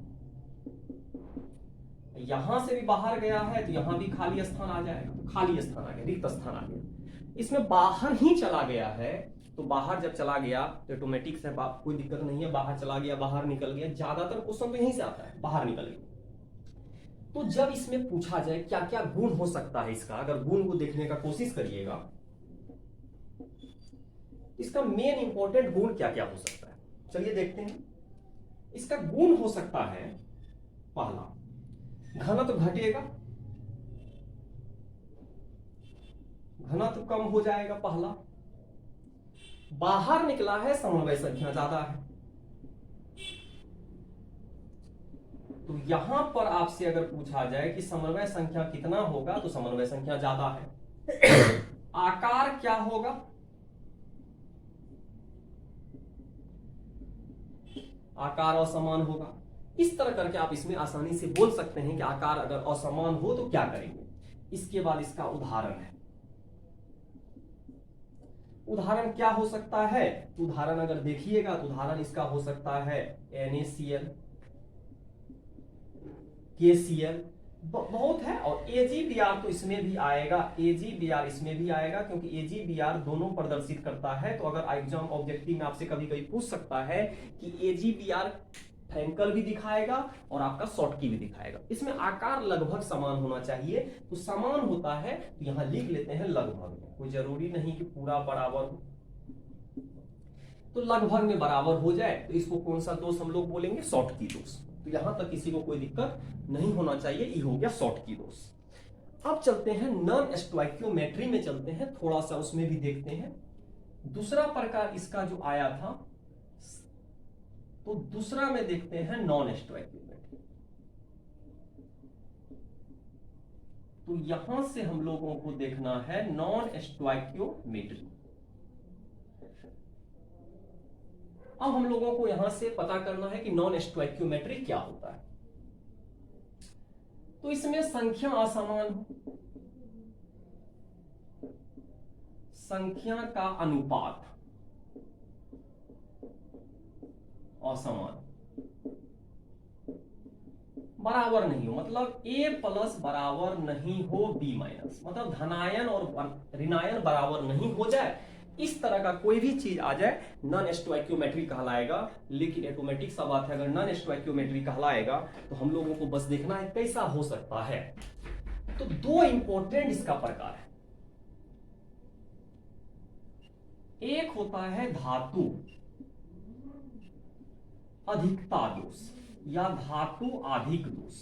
यहां से भी बाहर गया है तो यहां भी खाली स्थान आ जाएगा, तो खाली स्थान आ गया, रिक्त स्थान आ गया। इसमें बाहर ही चला गया है, तो बाहर जब चला गया तो ऑटोमेटिक से कोई दिक्कत नहीं है, बाहर चला गया, बाहर निकल गया। ज्यादातर क्वेश्चन तो यहीं से आता है, बाहर निकल गया। तो जब इसमें पूछा जाए क्या क्या गुण हो सकता है इसका, अगर गुण को देखने का कोशिश करिएगा, इसका मेन इंपॉर्टेंट गुण क्या क्या हो सकता है, चलिए देखते हैं। इसका गुण हो सकता है, पहला घनत्व घटेगा, घनत्व कम हो जाएगा। पहला, बाहर निकला है, समन्वय संख्या ज्यादा है। तो यहां पर आपसे अगर पूछा जाए कि समन्वय संख्या कितना होगा, तो समन्वय संख्या ज्यादा है। आकार क्या होगा, आकार असमान होगा। इस तरह करके आप इसमें आसानी से बोल सकते हैं कि आकार अगर असमान हो तो क्या करेंगे। इसके बाद इसका उदाहरण है, उदाहरण क्या हो सकता है, उदाहरण अगर देखिएगा तो उदाहरण इसका हो सकता है NaCl, KCl, बहुत है। और AgBr तो इसमें भी आएगा, AgBr इसमें भी आएगा, क्योंकि AgBr दोनों प्रदर्शित करता है। तो अगर एग्जाम ऑब्जेक्टिव में आपसे कभी कभी पूछ सकता है कि AgBr फ्रैंकल भी दिखाएगा और आपका शॉर्टकी भी दिखाएगा। इसमें आकार लगभग समान होना चाहिए, तो समान होता है तो यहां लिख लेते हैं लगभग में, कोई जरूरी नहीं कि पूरा बराबर हो, तो लगभग में बराबर हो जाए तो इसको कौन सा दोष हम लोग बोलेंगे, शॉर्टकी दोष। तो यहां तक किसी को कोई दिक्कत नहीं होना चाहिए, ये हो गया शॉर्टकी दोष। अब चलते हैं नॉन स्टोइकियोमेट्री में, चलते हैं थोड़ा सा उसमें भी देखते हैं। दूसरा प्रकार इसका जो आया था, तो दूसरा में देखते हैं नॉन स्टोइकियोमेट्री। तो यहां से हम लोगों को देखना है नॉन स्टोइकियोमेट्री। अब हम लोगों को यहां से पता करना है कि नॉन स्टोइकियोमेट्री क्या होता है। तो इसमें संख्या असमान हो, संख्या का अनुपात असमान, बराबर नहीं हो, मतलब a प्लस बराबर नहीं हो b माइनस, मतलब धनायन और ऋणायन बराबर नहीं हो जाए, इस तरह का कोई भी चीज आ जाए नॉन स्टोइकियोमेट्री कहलाएगा। लेकिन ऑटोमेटिक सा बात है, अगर नॉन स्टोइकियोमेट्री कहलाएगा तो हम लोगों को बस देखना है कैसा हो सकता है। तो दो इंपॉर्टेंट इसका प्रकार है, एक होता है धातु अधिकता दोष या धातु अधिक दोष,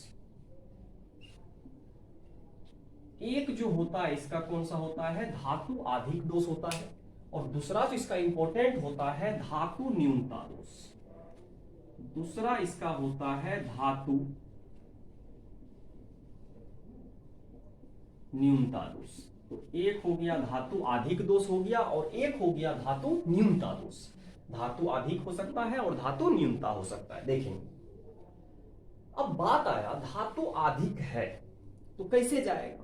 एक जो होता है इसका कौन सा होता है, धातु अधिक दोष होता है। और दूसरा जो इसका इंपॉर्टेंट होता है धातु न्यूनता दोष, दूसरा इसका होता है धातु न्यूनता दोष। तो एक हो गया धातु अधिक दोष हो गया और एक हो गया धातु न्यूनता दोष। धातु अधिक हो सकता है और धातु न्यूनता हो सकता है। देखेंगे अब बात आया धातु अधिक है तो कैसे जाएगा।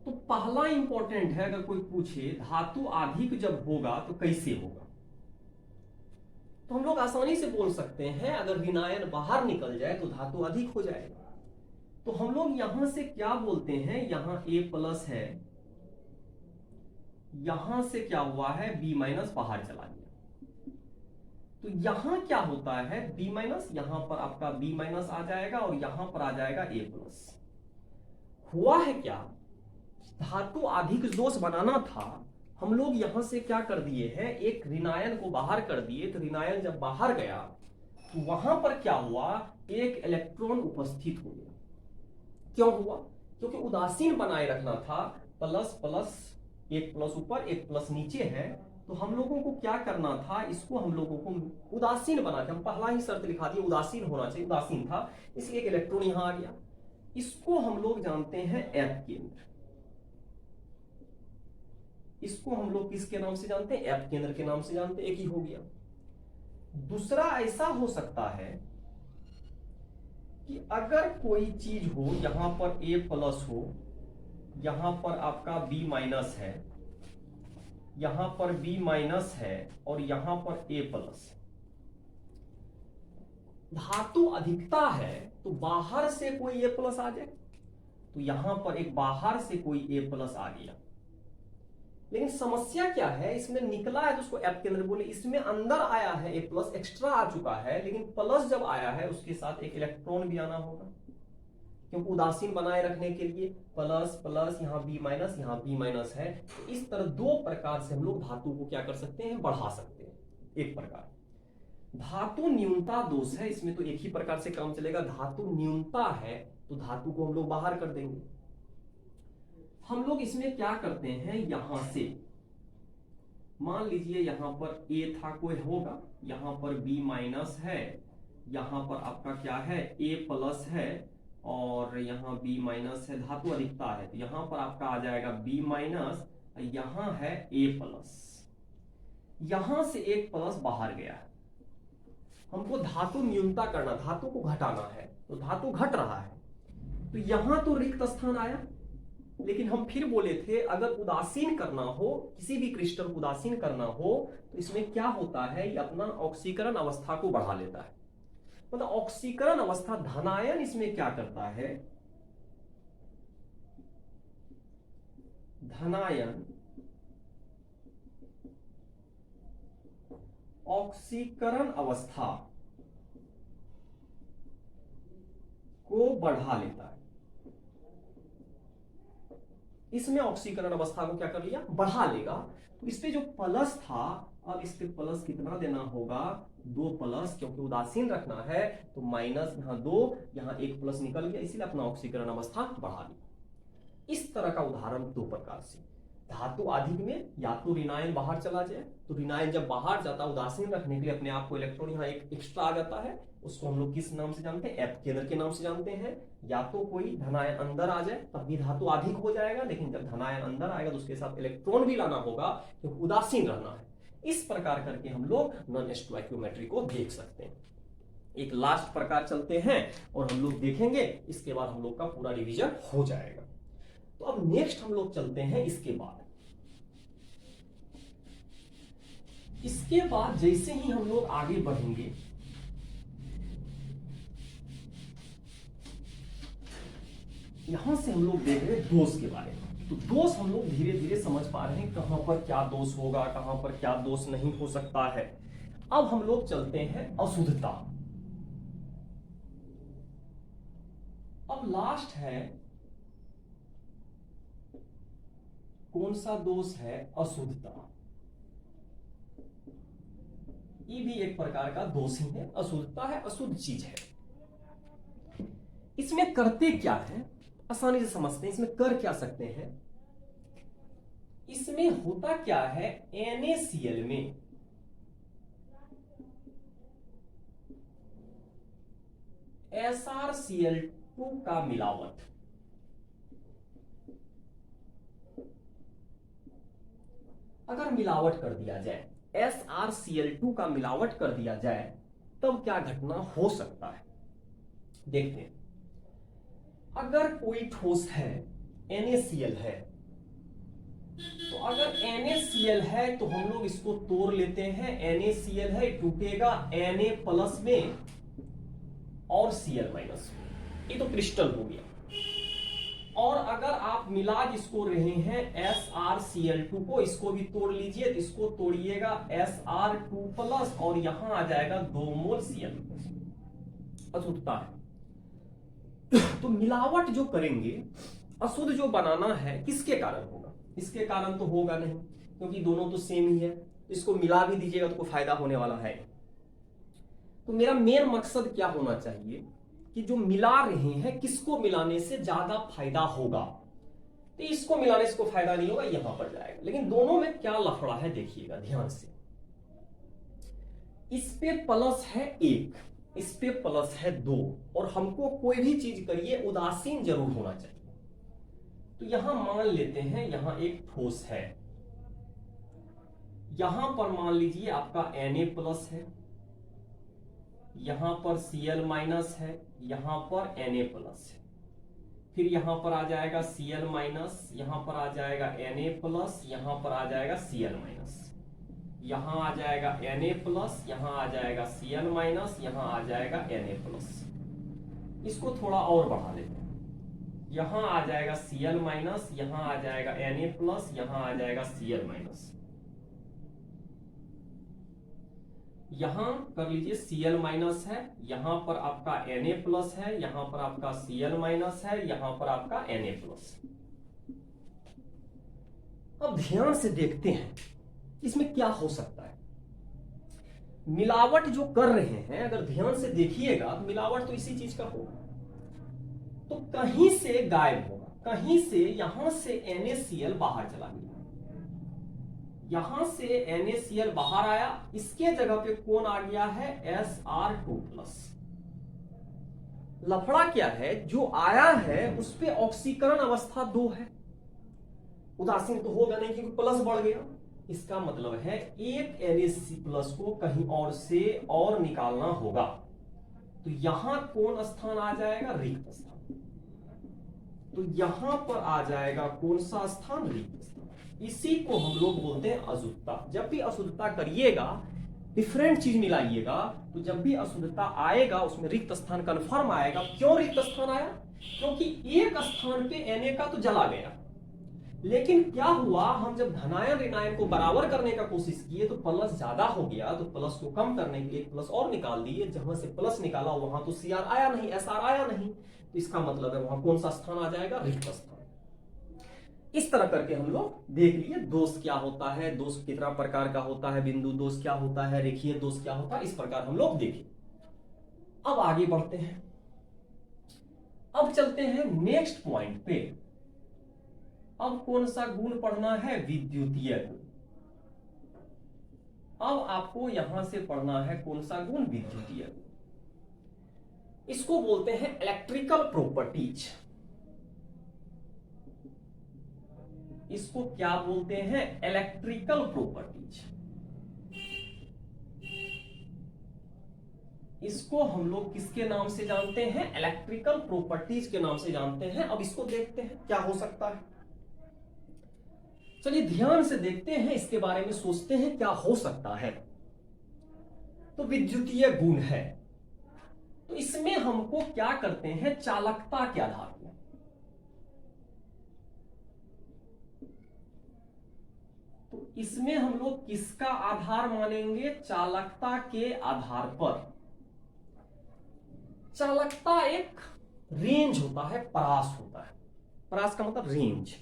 तो पहला इंपॉर्टेंट है, अगर कोई पूछे धातु अधिक जब होगा तो कैसे होगा, तो हम लोग आसानी से बोल सकते हैं अगर ऋणायन बाहर निकल जाए तो धातु अधिक हो जाएगा। तो हम लोग यहां से क्या बोलते हैं, यहां A प्लस है, यहां से क्या हुआ है B माइनस बाहर चला गया। तो यहां क्या होता है B माइनस, यहां पर आपका B माइनस आ जाएगा और यहां पर आ जाएगा A प्लस। हुआ है क्या, धातु अधिक दोष बनाना था, हम लोग यहां से क्या कर दिए हैं, एक ऋणायन को बाहर कर दिए। तो ऋणायन जब बाहर गया तो वहां पर क्या हुआ, एक इलेक्ट्रॉन उपस्थित हो गया। क्यों हुआ, क्योंकि उदासीन बनाए रखना था, प्लस प्लस, एक प्लस ऊपर एक प्लस नीचे है, तो हम लोगों को क्या करना था, इसको हम लोगों को उदासीन बना के, हम पहला ही शर्त लिखा दिया उदासीन होना चाहिए, उदासीन था इसलिए एक इलेक्ट्रॉन यहां आ गया। इसको हम लोग जानते हैं एफ केंद्र। इसको हम लोग किसके नाम से जानते हैं, एफ केंद्र के नाम से जानते हैं, एक ही हो गया। दूसरा ऐसा हो सकता है कि अगर कोई चीज हो, यहां पर A प्लस हो, यहां पर आपका B माइनस है, यहां पर B माइनस है और यहां पर A प्लस, धातु अधिकता है तो बाहर से कोई A प्लस आ जाए, तो यहां पर एक बाहर से कोई A प्लस आ गया। लेकिन समस्या क्या है, इसमें निकला है तो उसको एफ केंद्र बोले, इसमें अंदर आया है A प्लस, एक्स्ट्रा आ चुका है, लेकिन प्लस जब आया है उसके साथ एक इलेक्ट्रॉन भी आना होगा, क्योंकि उदासीन बनाए रखने के लिए प्लस प्लस, यहाँ B माइनस, यहाँ B माइनस है। तो इस तरह दो प्रकार से हम लोग धातु को क्या कर सकते हैं, बढ़ा सकते हैं। एक प्रकार धातु न्यूनता दोष है, इसमें तो एक ही प्रकार से काम चलेगा, धातु न्यूनता है तो धातु को हम लोग बाहर कर देंगे। हम लोग इसमें क्या करते हैं, यहां से मान लीजिए यहां पर A था, कोई होगा, यहां पर B माइनस है, यहां पर आपका क्या है A प्लस है और यहां B माइनस है, धातु अधिकता है, तो यहां पर आपका आ जाएगा B माइनस, यहां है A प्लस, यहां से एक प्लस बाहर गया है। हमको धातु न्यूनता करना, धातु को घटाना है, तो धातु घट रहा है, तो यहां तो रिक्त स्थान आया। लेकिन हम फिर बोले थे अगर उदासीन करना हो, किसी भी क्रिस्टल को उदासीन करना हो, तो इसमें क्या होता है, ये अपना ऑक्सीकरण अवस्था को बढ़ा लेता है। मतलब ऑक्सीकरण अवस्था, धनायन इसमें क्या करता है, धनायन ऑक्सीकरण अवस्था को बढ़ा लेता है। इसमें ऑक्सीकरण अवस्था को क्या कर लिया, बढ़ा लेगा। तो इस पे जो प्लस था, अब इस पे प्लस कितना देना होगा, 2 प्लस, क्योंकि उदासीन रखना है तो माइनस, यहाँ 2, यहाँ 1 प्लस निकल गया, इसीलिए अपना ऑक्सीकरण अवस्था बढ़ा लिया। इस तरह का उदाहरण दो प्रकार से, धातु अधिक में या तो ऋणायन बाहर चला जाए, तो ऋणायन जब बाहर जाता है उदासीन रखने के लिए अपने आप को इलेक्ट्रॉन यहाँ एक एक्स्ट्रा आ जाता है, उसको हम लोग किस नाम से जानते हैं, एफ केंद्र के नाम से जानते हैं। या तो कोई धनायन अंदर आ जाए तब भी धातु अधिक हो जाएगा, लेकिन जब धनायन अंदर आएगा तो उसके साथ इलेक्ट्रॉन भी लाना होगा क्योंकि उदासीन रहना है। इस प्रकार करके हम लोग नॉन स्टोइकियोमेट्री को देख सकते हैं। एक लास्ट प्रकार चलते हैं और हम लोग देखेंगे, इसके बाद हम लोग का पूरा रिवीजन हो जाएगा। तो अब नेक्स्ट हम लोग चलते हैं इसके बाद जैसे ही हम लोग आगे बढ़ेंगे, यहां से हम लोग देख रहे हैं दोष के बारे में। तो दोष हम लोग धीरे धीरे समझ पा रहे हैं, कहां पर क्या दोष होगा, कहां पर क्या दोष नहीं हो सकता है। अब हम लोग चलते हैं अशुद्धता। अब लास्ट है, कौन सा दोष है, अशुद्धता। ये भी एक प्रकार का दोष ही है, अशुद्धता है, अशुद्ध चीज है। इसमें करते क्या है, आसानी से समझते हैं, इसमें कर क्या सकते हैं। इसमें होता क्या है, NaCl में SrCl2 का मिलावट, अगर मिलावट कर दिया जाए, SrCl2 का मिलावट कर दिया जाए, तब क्या घटना हो सकता है, देखते हैं। अगर कोई ठोस है, NaCl है, तो अगर NaCl है तो हम लोग इसको तोड़ लेते हैं, NaCl है, टूटेगा Na प्लस में और Cl माइनस में, ये तो क्रिस्टल हो गया। और अगर आप मिला जिसको रहे हैं SrCl2 को, इसको भी तोड़ लीजिए, तो इसको तोड़िएगा Sr2 प्लस और यहां आ जाएगा 2 मोल Cl अशुद्धता है। तो मिलावट जो करेंगे, अशुद्ध जो बनाना है, किसके कारण होगा? इसके कारण तो होगा नहीं, क्योंकि दोनों तो सेम ही है। तो इसको मिला भी दीजिएगा तो कोई फायदा होने वाला है। तो मेरा मेन मकसद क्या होना चाहिए कि जो मिला रहे हैं, किसको मिलाने से ज्यादा फायदा होगा? तो इसको मिलाने से कोई फायदा नहीं होगा, यहां पर जाएगा। लेकिन दोनों में क्या लफड़ा है देखिएगा ध्यान से। इस पे प्लस है 1, इस पे प्लस है 2, और हमको कोई भी चीज करिए उदासीन जरूर होना चाहिए। तो यहां मान लेते हैं यहां एक ठोस है, यहां पर मान लीजिए आपका Na प्लस है, यहां पर Cl माइनस है, यहां पर Na प्लस है, फिर यहां पर आ जाएगा Cl माइनस, यहां पर आ जाएगा Na प्लस, यहां पर आ जाएगा Cl माइनस, यहां आ जाएगा Na प्लस, यहां आ जाएगा Cl माइनस, यहां आ जाएगा Na प्लस। इसको थोड़ा और बढ़ा लेते हैं, यहां आ जाएगा Cl माइनस, यहां आ जाएगा Na प्लस, यहां आ जाएगा Cl माइनस, यहां कर लीजिए Cl माइनस है, यहां पर आपका Na प्लस है, यहां पर आपका Cl माइनस है, यहां पर आपका Na प्लस। अब ध्यान से देखते हैं इसमें क्या हो सकता है। मिलावट जो कर रहे हैं, अगर ध्यान से देखिएगा तो मिलावट तो इसी चीज का होगा। तो कहीं से गायब होगा, कहीं से यहां से NaCl बाहर चला गया, यहां से NaCl बाहर आया, इसके जगह पे कौन आ गया है? Sr2 plus. लफड़ा क्या है? जो आया है उस पे ऑक्सीकरण अवस्था 2 है, उदासीन तो होगा नहीं क्योंकि प्लस बढ़ गया। इसका मतलब है एक NaC प्लस को कहीं और से और निकालना होगा। तो यहां कौन स्थान आ जाएगा? रिक्त स्थान। तो यहां पर आ जाएगा कौन सा स्थान? रिक्त स्थान। इसी को हम लोग बोलते हैं अशुद्धता। जब भी अशुद्धता करिएगा, डिफरेंट चीज मिलाइएगा, तो जब भी अशुद्धता आएगा उसमें रिक्त स्थान कन्फर्म आएगा। क्यों रिक्त स्थान आया? क्योंकि एक स्थान पे Na का तो जला गया, लेकिन क्या हुआ, हम जब धनायन ऋणायन को बराबर करने का कोशिश किए तो प्लस ज्यादा हो गया, तो प्लस को कम करने के लिए प्लस और निकाल दिए। जहां से प्लस निकाला वहां तो Cr आया नहीं, Sr आया नहीं, तो इसका मतलब है वहां कौन सा स्थान आ जाएगा? रिक्त स्थान। इस तरह करके हम लोग देख लिए दोष क्या होता है, दोष कितना प्रकार का होता है, बिंदु दोष क्या होता है, रेखीय दोष क्या होता है, इस प्रकार हम लोग देखें। अब आगे बढ़ते हैं, अब चलते हैं नेक्स्ट पॉइंट पे। अब कौन सा गुण पढ़ना है? विद्युतीय गुण। अब आपको यहां से पढ़ना है कौन सा गुण? विद्युतीय गुण। इसको बोलते हैं इलेक्ट्रिकल प्रॉपर्टीज। इसको क्या बोलते हैं? Electrical properties. इसको हम लोग किसके नाम से जानते हैं? इलेक्ट्रिकल प्रॉपर्टीज के नाम से जानते हैं। अब इसको देखते हैं क्या हो सकता है। चलिए ध्यान से देखते हैं, इसके बारे में सोचते हैं क्या हो सकता है। तो विद्युतीय गुण है, तो इसमें हमको क्या करते हैं? चालकता के आधार पर, तो इसमें हम लोग किसका आधार मानेंगे? चालकता के आधार पर। चालकता एक रेंज होता है, परास होता है, परास का मतलब रेंज,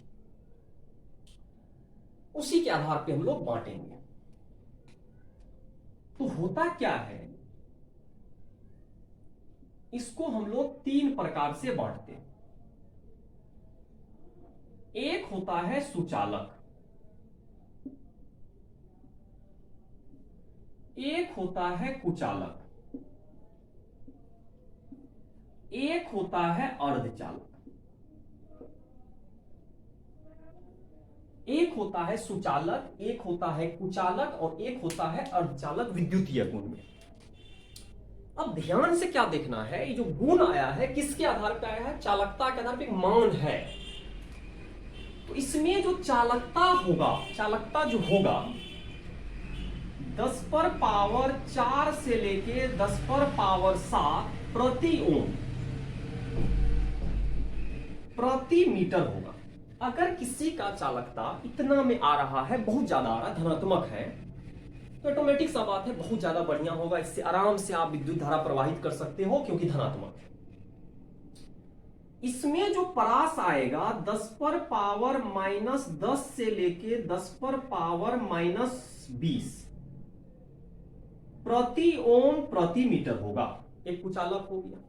उसी के आधार पे हम लोग बांटेंगे। तो होता क्या है, इसको हम लोग 3 प्रकार से बांटते हैं। एक होता है सुचालक, एक होता है कुचालक, एक होता है अर्धचालक। एक होता है सुचालक, एक होता है कुचालक और एक होता है अर्धचालक विद्युतीय गुण में। अब ध्यान से क्या देखना है, ये जो गुण आया है किसके आधार पर आया है? चालकता के आधार पर मान है। तो इसमें जो चालकता होगा, चालकता जो होगा 10 पर पावर 4 से लेके 10 पर पावर 7 प्रति ओम। प्रति मीटर होगा। अगर किसी का चालकता इतना में आ रहा है, बहुत ज्यादा आ रहा है, धनात्मक है, तो ऑटोमेटिक सा बात है बहुत ज्यादा बढ़िया होगा, इससे आराम से आप विद्युत धारा प्रवाहित कर सकते हो क्योंकि धनात्मक है। इसमें जो परास आएगा 10 पर पावर -10 से लेके 10 पर पावर -20 प्रति ओम प्रति मीटर होगा। एक कुचालक हो गया,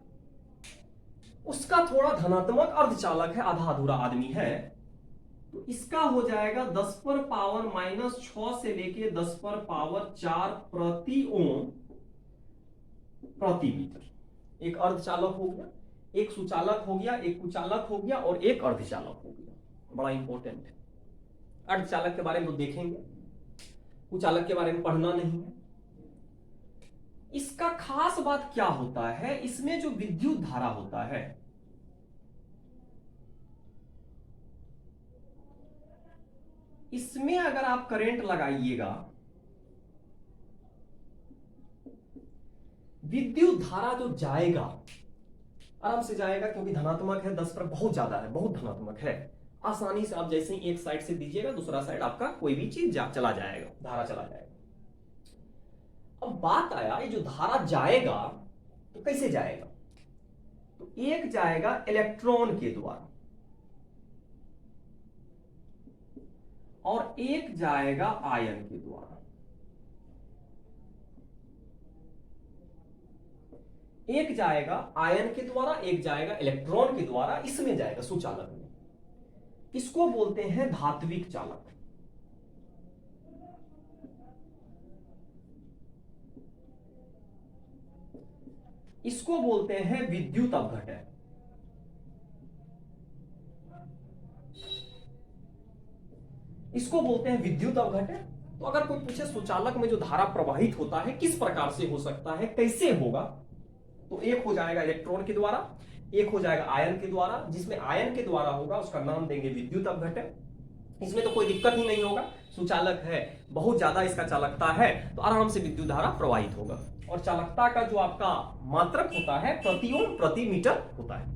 उसका थोड़ा धनात्मक अर्धचालक है, आधा अधूरा आदमी है, तो इसका हो जाएगा 10 पर पावर -6 से लेके 10 पर पावर 4 प्रति ओम प्रति मीटर। एक अर्धचालक हो गया, एक सुचालक हो गया, एक कुचालक हो गया और एक अर्धचालक हो गया। बड़ा इंपॉर्टेंट है। अर्धचालक के बारे में तो देखेंगे, कुचालक के बारे में पढ़ना नहीं है। इसका खास बात क्या होता है, इसमें जो विद्युत धारा होता है, इसमें अगर आप करंट लगाइएगा, विद्युत धारा जो जाएगा आराम से जाएगा क्योंकि धनात्मक है, 10 पर बहुत ज्यादा है, बहुत धनात्मक है। आसानी से आप जैसे ही एक साइड से दीजिएगा दूसरा साइड आपका कोई भी चीज चला जाएगा, धारा चला जाएगा। अब बात आया ये जो धारा जाएगा तो कैसे जाएगा, तो एक जाएगा इलेक्ट्रॉन के द्वारा और एक जाएगा आयन के द्वारा। एक जाएगा आयन के द्वारा, एक जाएगा इलेक्ट्रॉन के द्वारा, इसमें जाएगा सुचालक में। इसको बोलते हैं धात्विक चालक। इसको बोलते हैं विद्युत अपघटन। इसको बोलते हैं विद्युत अपघटन। तो अगर कोई पूछे सुचालक में जो धारा प्रवाहित होता है किस प्रकार से हो सकता है, कैसे होगा, तो एक हो जाएगा इलेक्ट्रॉन के द्वारा, एक हो जाएगा आयन के द्वारा। जिसमें आयन के द्वारा होगा उसका नाम देंगे विद्युत अपघटन। इसमें तो कोई दिक्कत ही नहीं होगा, सुचालक है, बहुत ज्यादा इसका चालकता है तो आराम से विद्युत धारा प्रवाहित होगा। और चालकता का जो आपका मात्रक होता है प्रति ओम प्रति मीटर होता है।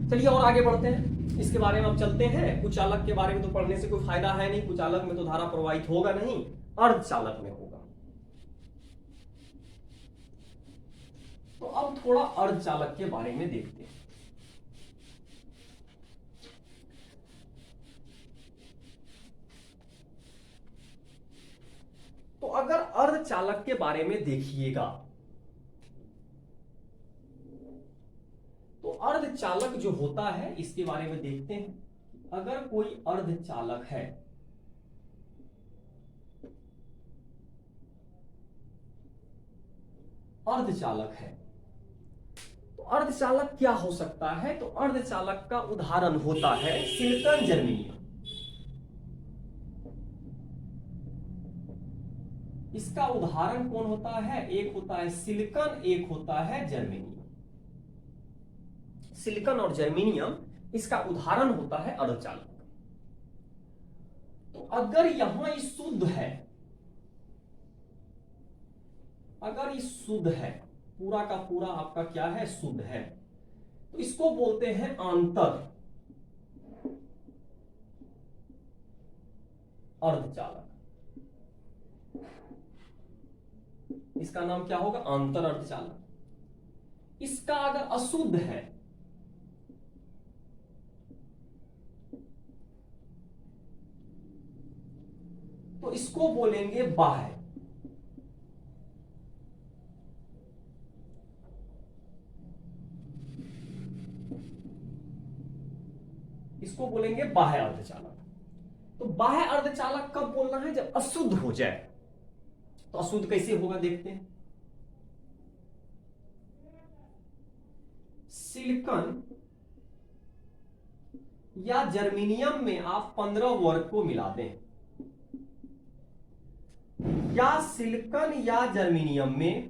चलिए और आगे बढ़ते हैं, इसके बारे में अब चलते हैं। कुचालक के बारे में तो पढ़ने से कोई फायदा है नहीं, कुचालक में तो धारा प्रवाहित होगा नहीं, अर्धचालक में होगा। तो अब थोड़ा अर्धचालक के बारे में देखते हैं। तो अगर अर्धचालक के बारे में देखिएगा तो अर्धचालक जो होता है इसके बारे में देखते हैं। अगर कोई अर्धचालक है, अर्धचालक है तो अर्धचालक क्या हो सकता है, तो अर्धचालक का उदाहरण होता है सिलिकॉन जर्मेनियम। इसका उदाहरण कौन होता है, एक होता है सिलिकॉन, एक होता है जर्मेनियम। सिलिकॉन और जर्मेनियम इसका उदाहरण होता है अर्धचालक। तो अगर यहां ये शुद्ध है, अगर ये शुद्ध है, पूरा का पूरा आपका क्या है, शुद्ध है, तो इसको बोलते हैं आंतर अर्धचालक। इसका नाम क्या होगा, आंतर अर्धचालक। इसका अगर अशुद्ध है तो इसको बोलेंगे बाह्य। इसको बोलेंगे बाह्य अर्धचालक। तो बाह्य अर्धचालक कब बोलना है, जब अशुद्ध हो जाए। तो अशुद्ध कैसे होगा देखते हैं। सिलिकॉन या जर्मेनियम में आप 15 वर्ग को मिला दें, या सिलिकॉन या जर्मेनियम में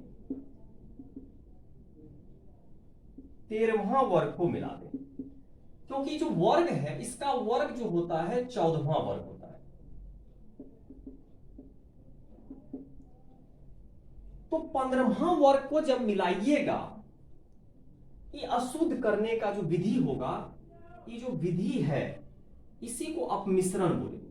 13वां वर्ग को मिला दें, क्योंकि जो वर्ग है इसका वर्ग जो होता है 14वां वर्ग होता है। तो 15वां वर्ग को जब मिलाइएगा, ये अशुद्ध करने का जो विधि होगा ये जो विधि है इसी को अपमिश्रण बोलेंगे।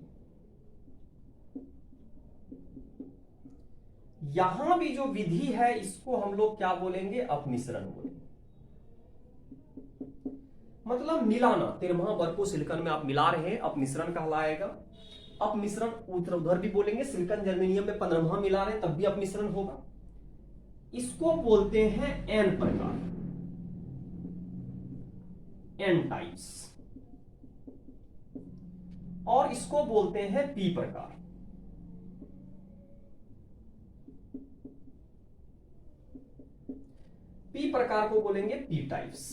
यहां भी जो विधि है इसको हम लोग क्या बोलेंगे? अपमिश्रण बोलेंगे। मतलब मिलाना, तिरमहा बर्को सिलिकॉन में आप मिला रहे हैं, अपमिश्रण कहलाएगा। अपमिश्रण उधर भी बोलेंगे, सिलिकॉन जर्मेनियम में 15वां मिला रहे हैं तब भी अपमिश्रण होगा। इसको बोलते हैं एन प्रकार, एन टाइप्स, और इसको बोलते हैं पी प्रकार। पी प्रकार को बोलेंगे पी टाइप्स।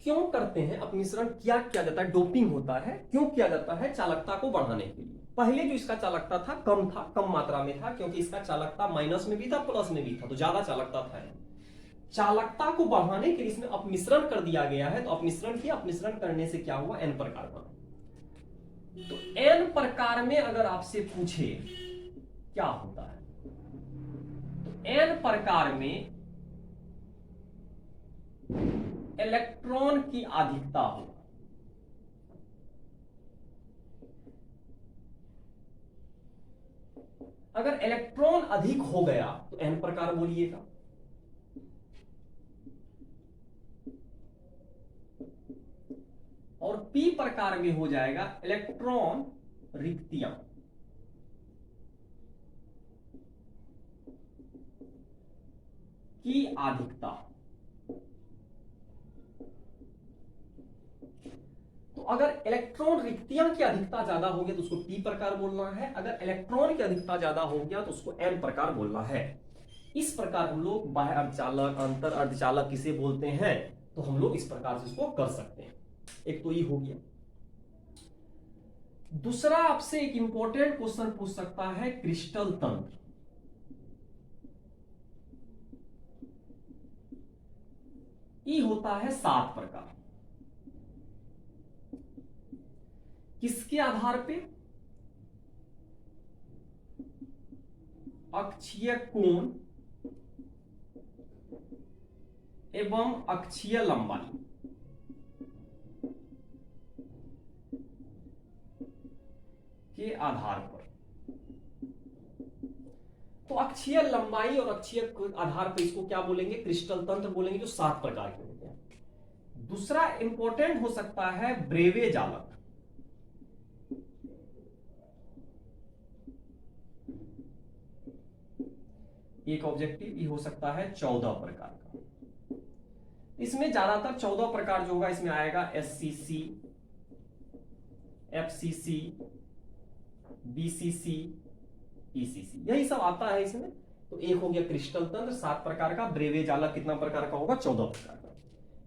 क्यों करते हैं अपमिश्रण? क्या किया जाता है? डोपिंग होता है। क्यों किया जाता है? चालकता को बढ़ाने के लिए। पहले जो इसका चालकता था कम था, कम मात्रा में था, क्योंकि इसका चालकता माइनस में भी था प्लस में भी था, तो ज्यादा चालकता था। चालकता को बढ़ाने के लिए इसमें अपमिश्रण कर दिया गया है। तो अपमिश्रण किया, अपमिश्रण करने से क्या हुआ? एन प्रकार बना। तो एन प्रकार में अगर आपसे पूछे क्या होता है, तो एन प्रकार में इलेक्ट्रॉन की अधिकता होगा। अगर इलेक्ट्रॉन अधिक हो गया तो एन प्रकार बोलिएगा। और पी प्रकार में हो जाएगा इलेक्ट्रॉन रिक्तियां। की अधिकता। तो अगर इलेक्ट्रॉन रिक्तियां की अधिकता ज्यादा हो गया तो उसको पी प्रकार बोलना है। अगर इलेक्ट्रॉन की अधिकता ज्यादा हो गया तो उसको एन प्रकार बोलना है। इस प्रकार हम लोग बाह्य अर्धचालक, अंतर अर्धचालक किसे बोलते हैं, तो हम लोग इस प्रकार से इसको कर सकते हैं। एक तो ये हो गया। दूसरा आपसे एक इंपॉर्टेंट क्वेश्चन पूछ सकता है, क्रिस्टल तंत्र। ये होता है 7 प्रकार। किसके आधार पे? अक्षीय कोण एवं अक्षीय लंबाई के आधार पर। तो अक्षीय लंबाई और अक्षीय आधार पर इसको क्या बोलेंगे? क्रिस्टल तंत्र बोलेंगे, जो 7 प्रकार के होते हैं। दूसरा इंपॉर्टेंट हो सकता है ब्रेवे जालक। एक ऑब्जेक्टिव ये हो सकता है 14 प्रकार का। इसमें ज्यादातर 14 प्रकार जो होगा इसमें आएगा एससीसी, एफसीसी, बीसीसी, ईसीसी, यही सब आता है इसमें। तो एक हो गया क्रिस्टल तंत्र 7 प्रकार का। ब्रेवे जालक कितना प्रकार का होगा? 14 प्रकार का।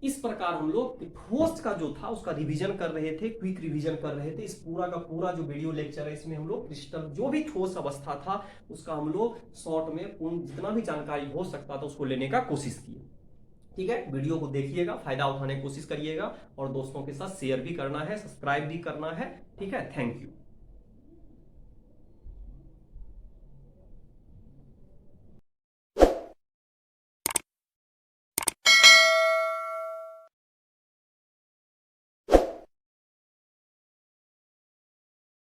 इस प्रकार हम लोग ठोस का जो था उसका रिवीजन कर रहे थे, क्विक रिवीजन कर रहे थे। इस पूरा का पूरा जो वीडियो लेक्चर है इसमें हम लोग क्रिस्टल जो भी ठोस अवस्था था उसका हम लोग शॉर्ट में जितना भी जानकारी हो सकता था उसको लेने का कोशिश किए। ठीक है, वीडियो को देखिएगा, फायदा उठाने की कोशिश करिएगा और दोस्तों के साथ शेयर भी करना है, सब्सक्राइब भी करना है। ठीक है, थैंक यू।